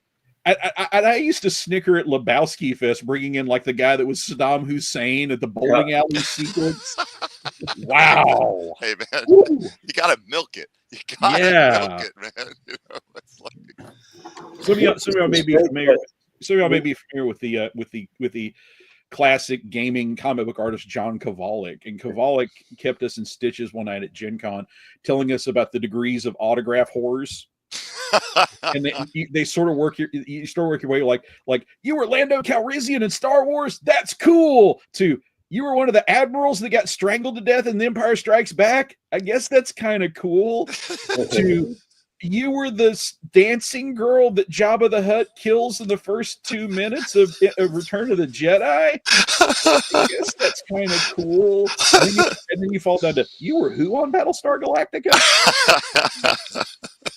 I used to snicker at Lebowski Fest, bringing in like the guy that was Saddam Hussein at the bowling alley sequence. Wow. Hey man, you gotta milk it. You gotta milk it, man. You know, it's like... Some of y'all may be familiar with the classic gaming comic book artist John Kovalic, and Kovalic kept us in stitches one night at Gen Con, telling us about the degrees of autograph whores. And they sort of work your way like you were Lando Calrissian in Star Wars, that's cool, to you were one of the admirals that got strangled to death in The Empire Strikes Back, I guess that's kind of cool, to you were the dancing girl that Jabba the Hutt kills in the first 2 minutes of Return of the Jedi. I guess that's kind of cool. And then you fall down to, you were who on Battlestar Galactica?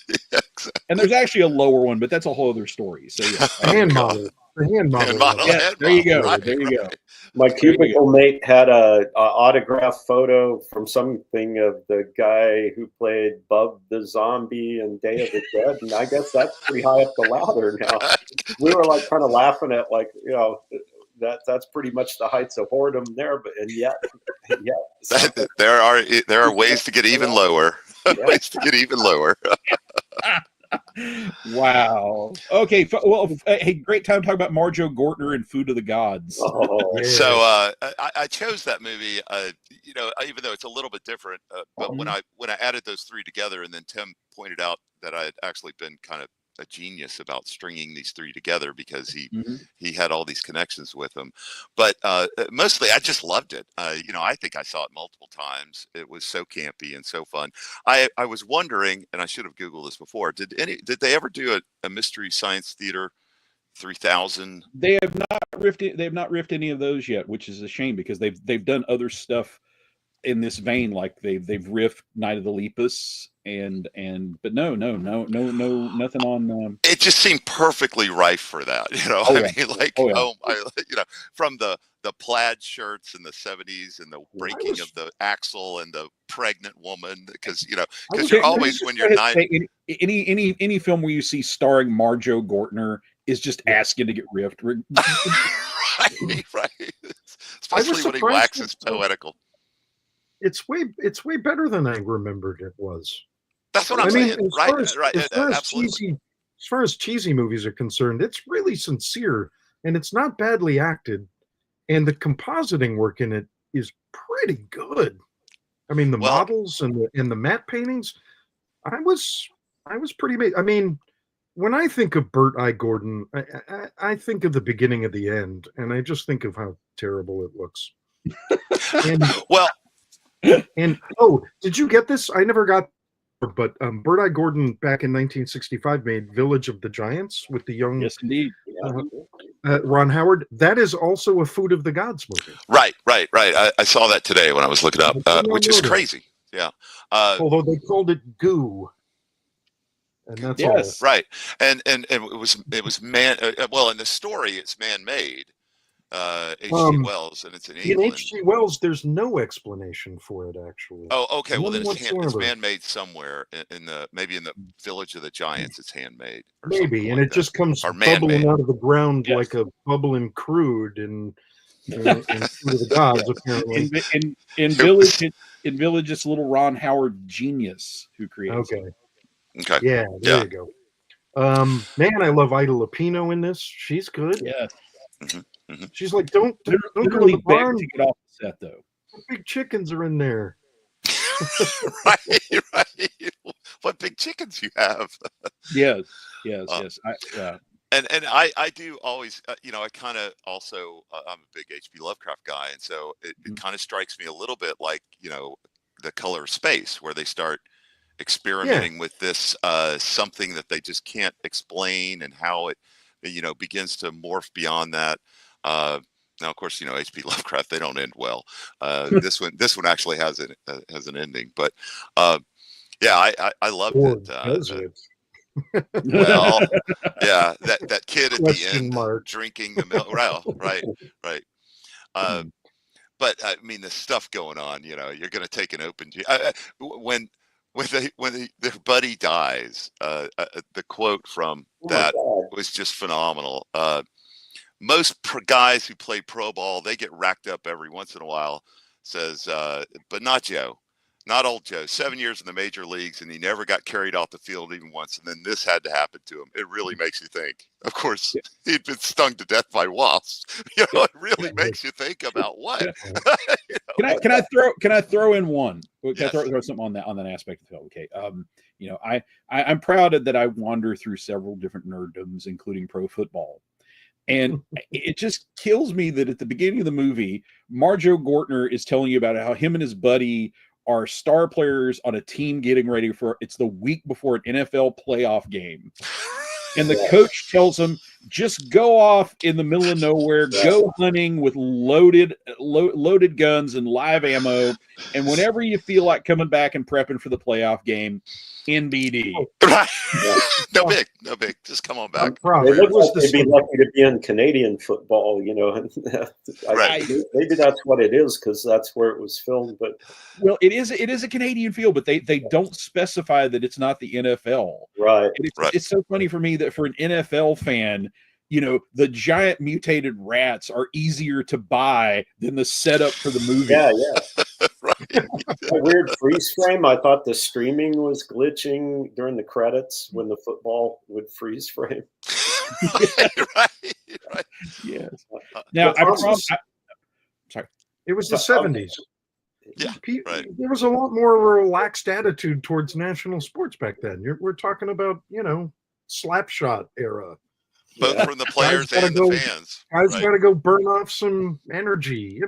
Yeah, exactly. And there's actually a lower one, but that's a whole other story. So yeah, hand model. The hand model. Yeah, there you go. Right, there you go. My cubicle mate had a autograph photo from something of the guy who played Bub the Zombie in Day of the Dead, and I guess that's pretty high up the ladder now. We were like kind of laughing at, like, you know, that's pretty much the heights of whoredom there, but and yet there are ways to get even lower. Ways to get even lower. Wow. Okay. Well, hey, great time talking about Marjoe Gortner and Food of the Gods. Oh, yeah. So I chose that movie, you know, even though it's a little bit different, but when I added those three together, and then Tim pointed out that I had actually been kind of a genius about stringing these three together because he had all these connections with them, but mostly I just loved it. You know, I think I saw it multiple times. It was so campy and so fun. I was wondering, and I should have Googled this before, did they ever do a Mystery Science Theater 3000? They have not riffed any of those yet, which is a shame because they've done other stuff in this vein, like they've riffed Night of the Lepus but no, nothing on. It just seemed perfectly rife for that, you know. You know, from the plaid shirts in the 70s and the breaking of the axle and the pregnant woman, because you know, because you're always when you're 9. Any film where you see starring Marjoe Gortner is just asking to get riffed. right. Especially when he waxes poetical. It's way better than I remembered it was. That's what I'm saying. Right. As far as cheesy movies are concerned, it's really sincere and it's not badly acted, and the compositing work in it is pretty good. I mean, the models and the matte paintings, I was pretty amazed. I mean, when I think of Bert I. Gordon, I think of the beginning of the end, and I just think of how terrible it looks. And did you get this? I never got, but Bert I. Gordon back in 1965 made Village of the Giants with the young, yes, indeed, Ron Howard. That is also a Food of the Gods movie. Right. I saw that today when I was looking up, which is crazy. Yeah. Although they called it Goo. And that's all. Right. And it was man. Well, in the story, it's man-made. H.G. Wells, and it's in England. In H.G. Wells, there's no explanation for it, actually. Oh, okay. Well, then it's handmade somewhere maybe in the Village of the Giants. It's handmade. Maybe, and it just comes bubbling out of the ground like a bubbling crude in Food of the Gods. Apparently, in Village, it's little Ron Howard genius who creates. Okay. Yeah, there you go. Man, I love Ida Lupino in this. She's good. Yeah. She's like, don't go to the barn to get off the set, though. Big chickens are in there. right. What big chickens you have? Yes. And I do always, you know, I kind of also, I'm a big H.P. Lovecraft guy, and so it kind of strikes me a little bit like, you know, The Color of Space, where they start experimenting with this something that they just can't explain, and how it, you know, begins to morph beyond that. Now, of course, H.P. Lovecraft, they don't end well. This one actually has an ending, but yeah, I loved it. Well, yeah, that kid at the end drinking the milk. Well, right. But I mean, the stuff going on, you're going to take an open. When their buddy dies, the quote from that was just phenomenal. Most guys who play pro ball, they get racked up every once in a while. Says, but not Joe. Not old Joe. 7 years in the major leagues, and he never got carried off the field even once. And then this had to happen to him. It really makes you think. Of course, he'd been stung to death by wasps. It really makes you think about what. Can I throw in one? Can I throw something on that aspect of the film? Okay. I'm proud that I wander through several different nerddoms, including pro football. And it just kills me that at the beginning of the movie, Marjo Gortner is telling you about how him and his buddy are star players on a team getting ready it's the week before an NFL playoff game. And the coach tells them, just go off in the middle of nowhere, go hunting with loaded guns and live ammo. And whenever you feel like coming back and prepping for the playoff game, NBD. Right. No big. Just come on back. They look like they'd be lucky to be in Canadian football, Right. Maybe that's what it is, because that's where it was filmed. But it is a Canadian field, but they don't specify that it's not the NFL. Right. It's so funny for me that for an NFL fan, the giant mutated rats are easier to buy than the setup for the movie. Yeah. A weird freeze frame. I thought the streaming was glitching during the credits when the football would freeze frame. Right. Yes. Now, sorry. It was the 70s. Yeah, right. There was a lot more relaxed attitude towards national sports back then. We're talking about, slapshot era. Both from the players and the fans. Guys got to go burn off some energy,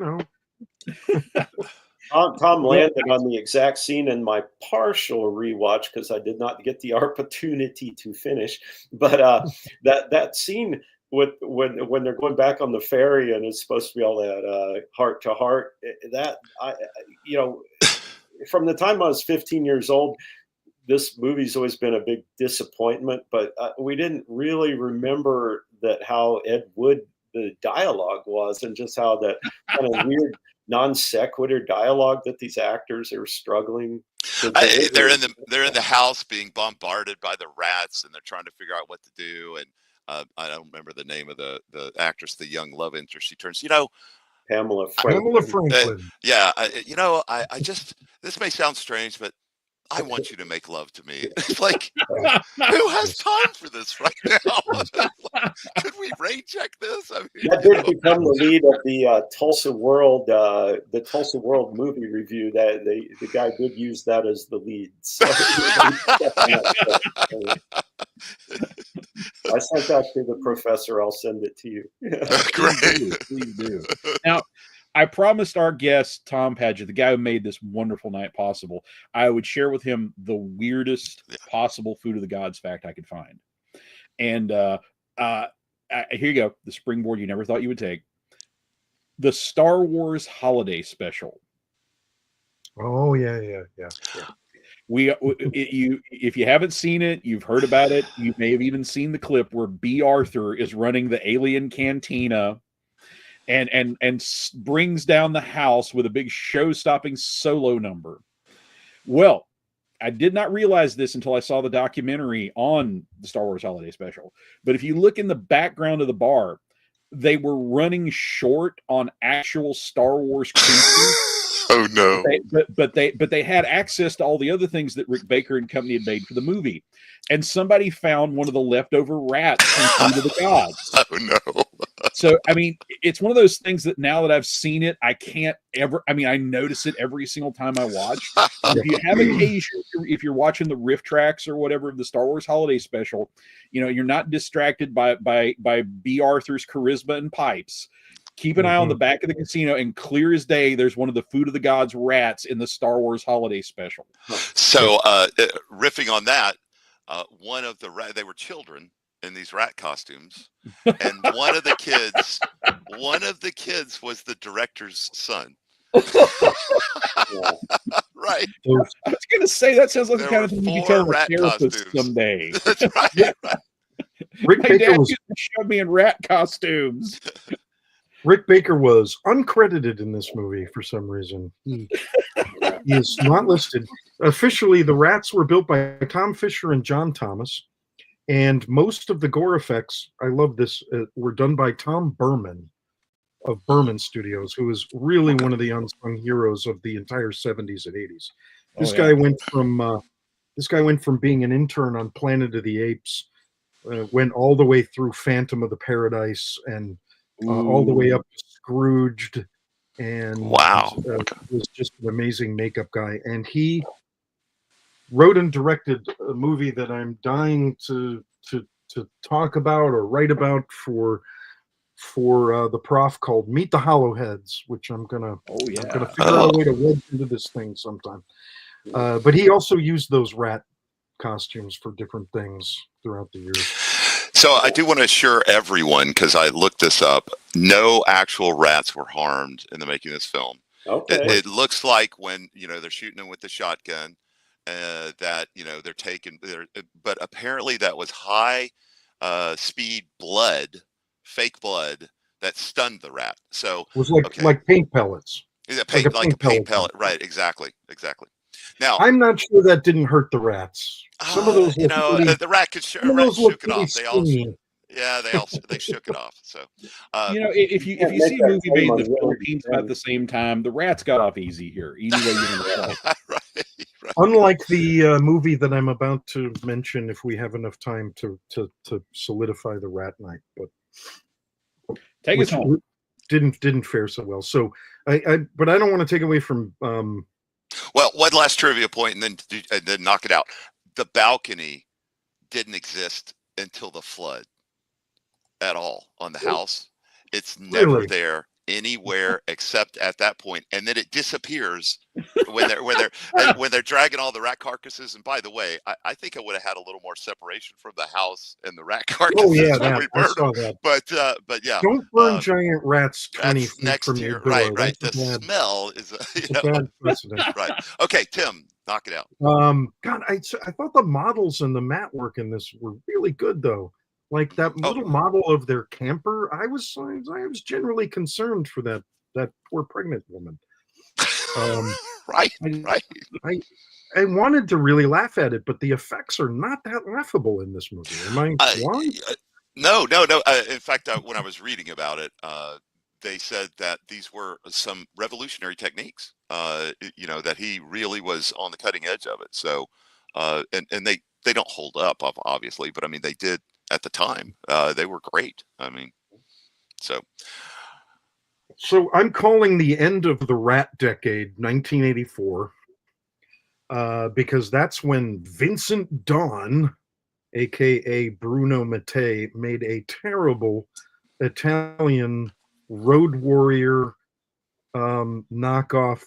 Tom landed on the exact scene in my partial rewatch, because I did not get the opportunity to finish. But that scene when they're going back on the ferry and it's supposed to be all that heart to heart, from the time I was 15 years old, this movie's always been a big disappointment. But we didn't really remember how Ed Wood the dialogue was, and just how that kind of weird non sequitur dialogue that these actors are struggling. They're in the house being bombarded by the rats, and they're trying to figure out what to do. And I don't remember the name of the actress, the young love interest. She turns, Pamela Franklin. I just, this may sound strange, but I want you to make love to me. It's like, who has time for this right now? Could we rain check this? I mean, that did become the lead of the Tulsa World movie review. That the guy did use that as the lead. So, I sent that to the professor. I'll send it to you. Great. Please do. Now, I promised our guest, Tom Padgett, the guy who made this wonderful night possible, I would share with him the weirdest possible food of the gods fact I could find. And here you go, the springboard you never thought you would take. The Star Wars holiday special. Oh, yeah. If you haven't seen it, you've heard about it. You may have even seen the clip where B. Arthur is running the alien cantina and brings down the house with a big show-stopping solo number. Well, I did not realize this until I saw the documentary on the Star Wars Holiday Special. But if you look in the background of the bar, they were running short on actual Star Wars creatures. Oh no! But they had access to all the other things that Rick Baker and company had made for the movie, and somebody found one of the leftover rats from Food of the Gods. Oh no! So I mean, it's one of those things that now that I've seen it, I can't ever. I mean, I notice it every single time I watch. If you have occasion, if you're watching the riff tracks or whatever of the Star Wars Holiday Special, you're not distracted by B. Arthur's charisma and pipes. Keep an eye on the back of the casino, and clear as day, there's one of the Food of the Gods rats in the Star Wars Holiday Special. So, riffing on that, one of they were children, in these rat costumes, and one of the kids was the director's son. Right. I was gonna say that sounds like the kind of thing you can tell a therapist someday. That's right. Right. Rick My Baker dad was used to shove me in rat costumes. Rick Baker was uncredited in this movie for some reason. He is not listed. Officially, the rats were built by Tom Fisher and John Thomas, and most of the gore effects, I love this, were done by Tom Berman of Berman Studios, who is really one of the unsung heroes of the entire 70s and 80s. This guy went from being an intern on Planet of the Apes, went all the way through Phantom of the Paradise, and all the way up to Scrooged, and was just an amazing makeup guy. And he wrote and directed a movie that I'm dying to talk about or write about for the prof, called Meet the Hollowheads, which I'm gonna figure out a way to wedge into this thing sometime. But he also used those rat costumes for different things throughout the years. So I do want to assure everyone, because I looked this up, no actual rats were harmed in the making of this film. Okay. It looks like when they're shooting them with the shotgun, that they're taking, but apparently that was high speed blood, fake blood, that stunned the rat. So it was like paint pellets. Like a paint pellet, right? Exactly. Now, I'm not sure that didn't hurt the rats. Some of those, the rat could shook it off. They shook it off. So, if you see a movie made in the Philippines about the same time, the rats got off easy here. Either way you can right. Unlike the movie that I'm about to mention, if we have enough time to solidify the Rat Night, but take us home. Didn't fare so well. So but I don't want to take away from. Well, one last trivia point, and then knock it out. The balcony didn't exist until the flood at all on the house. It's never there anywhere except at that point, and then it disappears when they're dragging all the rat carcasses. And by the way, I think I would have had a little more separation from the house and the rat carcasses. Oh yeah, I saw that. But yeah, don't burn giant rats 20 feet next from to your door. door. Right. The smell is a bad precedent. Right. Okay, Tim, knock it out. God, I thought the models and the mat work in this were really good though. Like that little model of their camper, I was generally concerned for that poor pregnant woman. Right. I wanted to really laugh at it, but the effects are not that laughable in this movie. Am I wrong? No. In fact, when I was reading about it, they said that these were some revolutionary techniques. That he really was on the cutting edge of it. So, and they don't hold up, obviously, but I mean they did. At the time, they were great. I mean, so I'm calling the end of the rat decade 1984, because that's when Vincent Dawn, aka Bruno Mattei, made a terrible Italian road warrior knockoff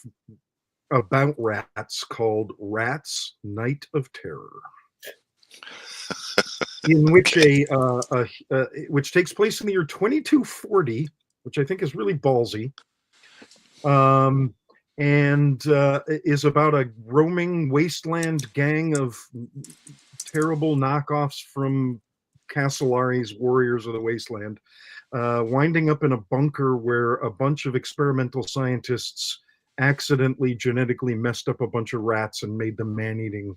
about rats called Rats Night of Terror. In which which takes place in the year 2240, which I think is really ballsy, and is about a roaming wasteland gang of terrible knockoffs from Casolari's Warriors of the Wasteland, winding up in a bunker where a bunch of experimental scientists accidentally genetically messed up a bunch of rats and made them man-eating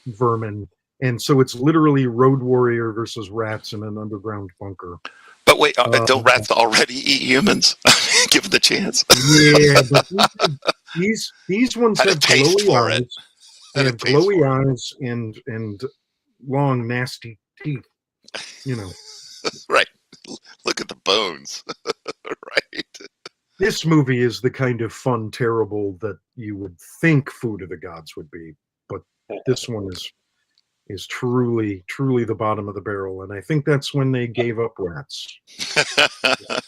vermin. And so it's literally Road Warrior versus rats in an underground bunker. But wait, don't rats already eat humans? Give them the chance. Yeah, but these ones have glowy eyes. They have glowy eyes and long, nasty teeth. Right. Look at the bones. Right. This movie is the kind of fun, terrible that you would think Food of the Gods would be, but this one is truly the bottom of the barrel, and I think that's when they gave up rats.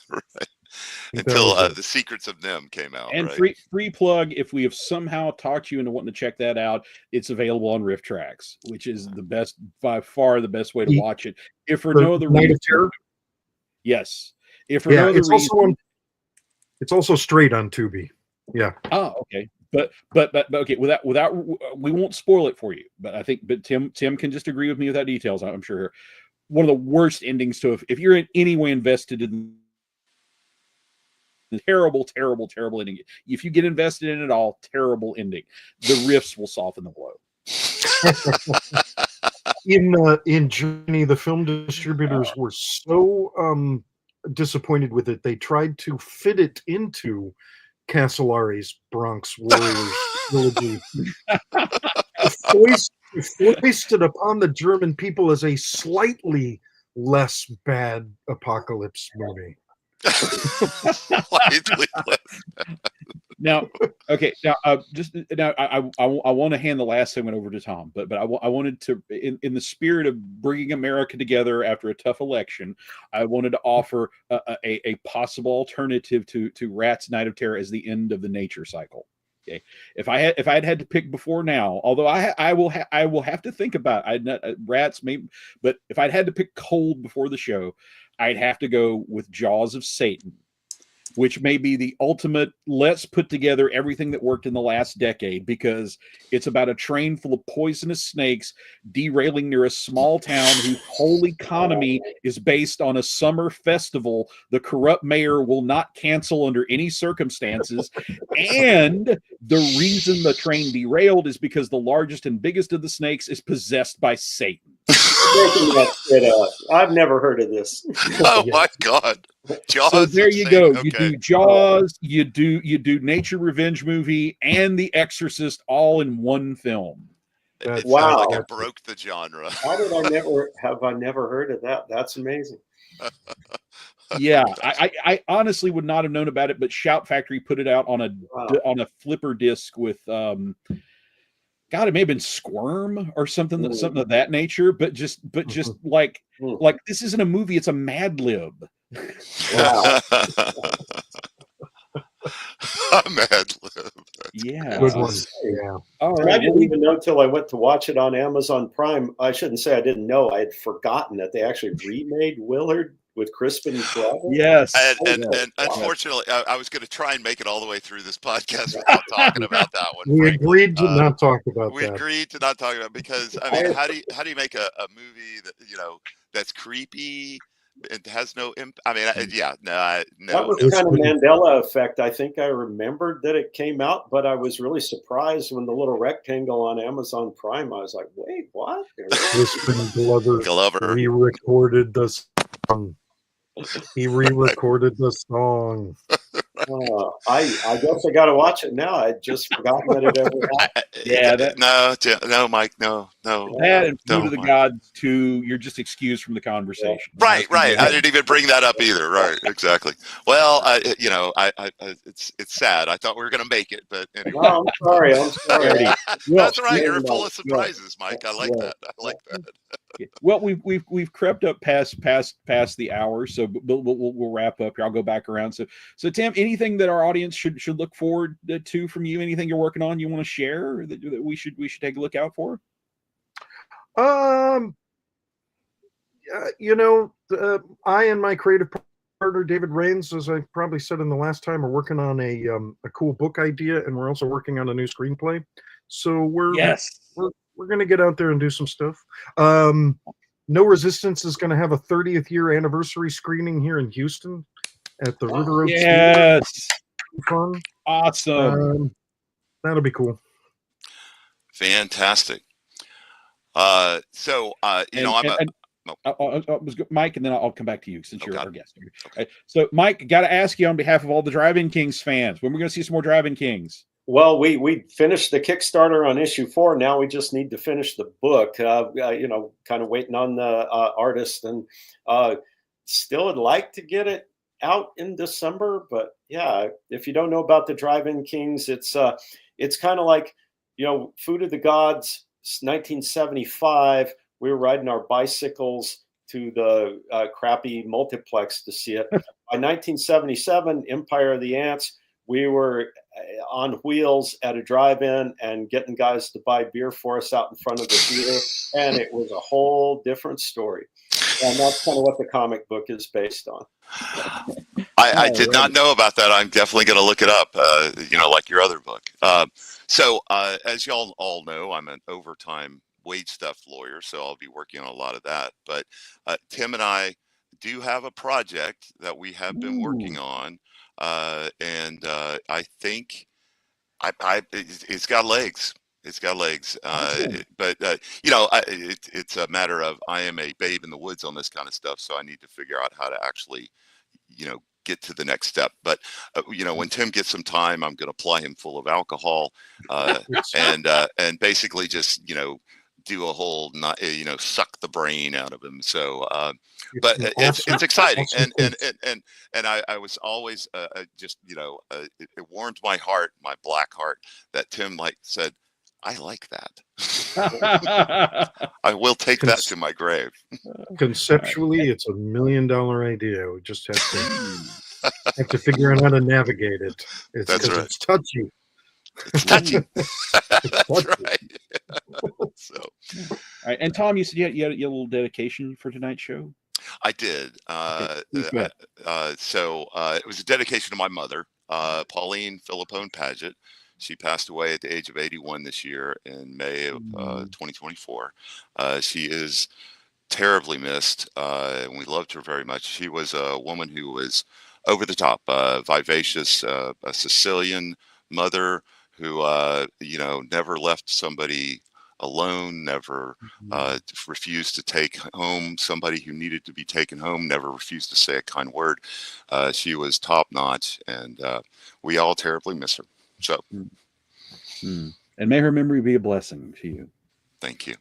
Right. until The Secrets of Nim came out. And right? free plug, if we have somehow talked you into wanting to check that out, it's available on Riff Tracks, which is the best, by far the best way to watch it. If for no other reason, yes. If for no other reason, it's also straight on Tubi. Yeah. Oh, okay. But okay. Without we won't spoil it for you. But I think Tim can just agree with me with that details. I'm sure. One of the worst endings to if you're in any way invested in the terrible ending. If you get invested in it all, terrible ending. The riffs will soften the blow. In Germany, the film distributors were so disappointed with it. They tried to fit it into Casolari's Bronx Warriors trilogy. Foisted upon the German people as a slightly less bad apocalypse movie. Slightly less bad. Now, okay. Now, I want to hand the last segment over to Tom, but I wanted to, in the spirit of bringing America together after a tough election, I wanted to offer a possible alternative to Rat's Night of Terror as the end of the nature cycle. Okay, if I had to pick before now, although I will have to think about Rats maybe, but if I'd had to pick cold before the show, I'd have to go with Jaws of Satan, which may be the ultimate, let's put together everything that worked in the last decade, because it's about a train full of poisonous snakes derailing near a small town whose whole economy is based on a summer festival the corrupt mayor will not cancel under any circumstances. And the reason the train derailed is because the largest and biggest of the snakes is possessed by Satan. I've never heard of this. Oh my God. Jaws. So there you go. Okay. You do Jaws, you do Nature Revenge Movie, and The Exorcist all in one film. It wow! Like it broke the genre. How did I never heard of that? That's amazing. Yeah, I honestly would not have known about it, but Shout Factory put it out on a flipper disc with God, it may have been Squirm or something of that nature, but just like this isn't a movie; it's a Mad Lib. Wow. Mad Lib. Yeah. Good one. Yeah. All right. I didn't even know until I went to watch it on Amazon Prime. I shouldn't say I didn't know. I had forgotten that they actually remade Willard with Crispin Glover. Yes. And unfortunately, I was going to try and make it all the way through this podcast without talking about that one. We agreed to not talk about that. We agreed to not talk about it because, I mean, how do you make a movie that, that's creepy? It has no impact. I mean, no. That was kind of Mandela effect. I think I remembered that it came out, but I was really surprised when the little rectangle on Amazon Prime. I was like, "Wait, what?" Crispin Glover re-recorded the song. He re-recorded the song. I guess I got to watch it now. I just forgotten that it ever happened. Yeah. No, Mike. No. That and Food of the Gods 2. You're just excused from the conversation. Right. I didn't even bring that up either. Right. Exactly. Well, it's sad. I thought we were going to make it, but anyway. No, I'm sorry. That's right. You're full of surprises, Mike. I like that. Well, we've crept up past the hour, so we'll wrap up here. I'll go back around. So Tim, anything that our audience should look forward to from you? Anything you're working on you want to share that we should take a look out for? I and my creative partner David Rains, as I probably said in the last time, are working on a cool book idea, and we're also working on a new screenplay. So we're going to get out there and do some stuff. No Resistance is going to have a 30th year anniversary screening here in Houston at the River Oaks. Yes. Fun. Awesome. That'll be cool. Fantastic. Mike, and then I'll come back to you since you're our guest. Okay. So, Mike, got to ask you on behalf of all the Drive-In Kings fans, when we're going to see some more Drive-In Kings. Well, we finished the Kickstarter on issue 4. Now we just need to finish the book. Kind of waiting on the artist, and still would like to get it out in December. But yeah, if you don't know about the Drive-In Kings, it's kind of like Food of the Gods, 1975. We were riding our bicycles to the crappy multiplex to see it. By 1977, Empire of the Ants, we were on wheels at a drive-in and getting guys to buy beer for us out in front of the theater, and it was a whole different story. And that's kind of what the comic book is based on. I did not know about that. I'm definitely going to look it up, like your other book. So as y'all all know, I'm an overtime wage theft lawyer, so I'll be working on a lot of that. But Tim and I do have a project that we have been working on, and I think it's got legs. It's got legs, but it's a matter of I am a babe in the woods on this kind of stuff, so I need to figure out how to actually, get to the next step. But when Tim gets some time, I'm going to ply him full of alcohol, and basically just do a whole suck the brain out of him. So, but it's exciting, and I was always just it warmed my heart, my black heart, that Tim said, I like that. I will take that to my grave. Conceptually, it's $1 million idea. We just have to figure out how to navigate it. That's right. It's touchy. It's touchy. That's right. So, all right. And Tom, you said you had a little dedication for tonight's show. I did. So it was a dedication to my mother, Pauline Philippone Paget. She passed away at the age of 81 this year in May of 2024. She is terribly missed, and we loved her very much. She was a woman who was over the top, vivacious, a Sicilian mother who, never left somebody alone, never refused to take home somebody who needed to be taken home, never refused to say a kind word. She was top notch, and we all terribly miss her. So, and may her memory be a blessing to you. Thank you.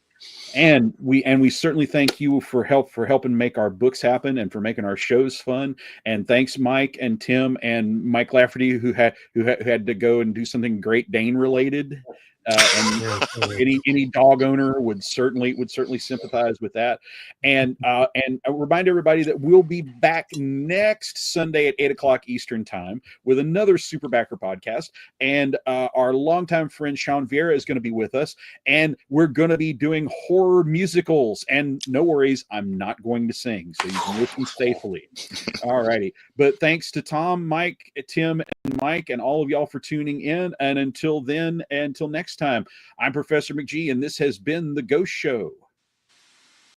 And we certainly thank you for helping make our books happen and for making our shows fun. And thanks, Mike and Tim and Mike Lafferty, who had to go and do something Great Dane related. And any dog owner would certainly sympathize with that. And I remind everybody that we'll be back next Sunday at 8:00 Eastern time with another Super Backer podcast. And our longtime friend Sean Vieira is going to be with us, and we're going to be doing horror musicals. And no worries, I'm not going to sing, so you can listen safely. All righty. But thanks to Tom, Mike, Tim, and Mike, and all of y'all for tuning in. And until then, until next time, I'm Professor McGee, and this has been The Ghost Show.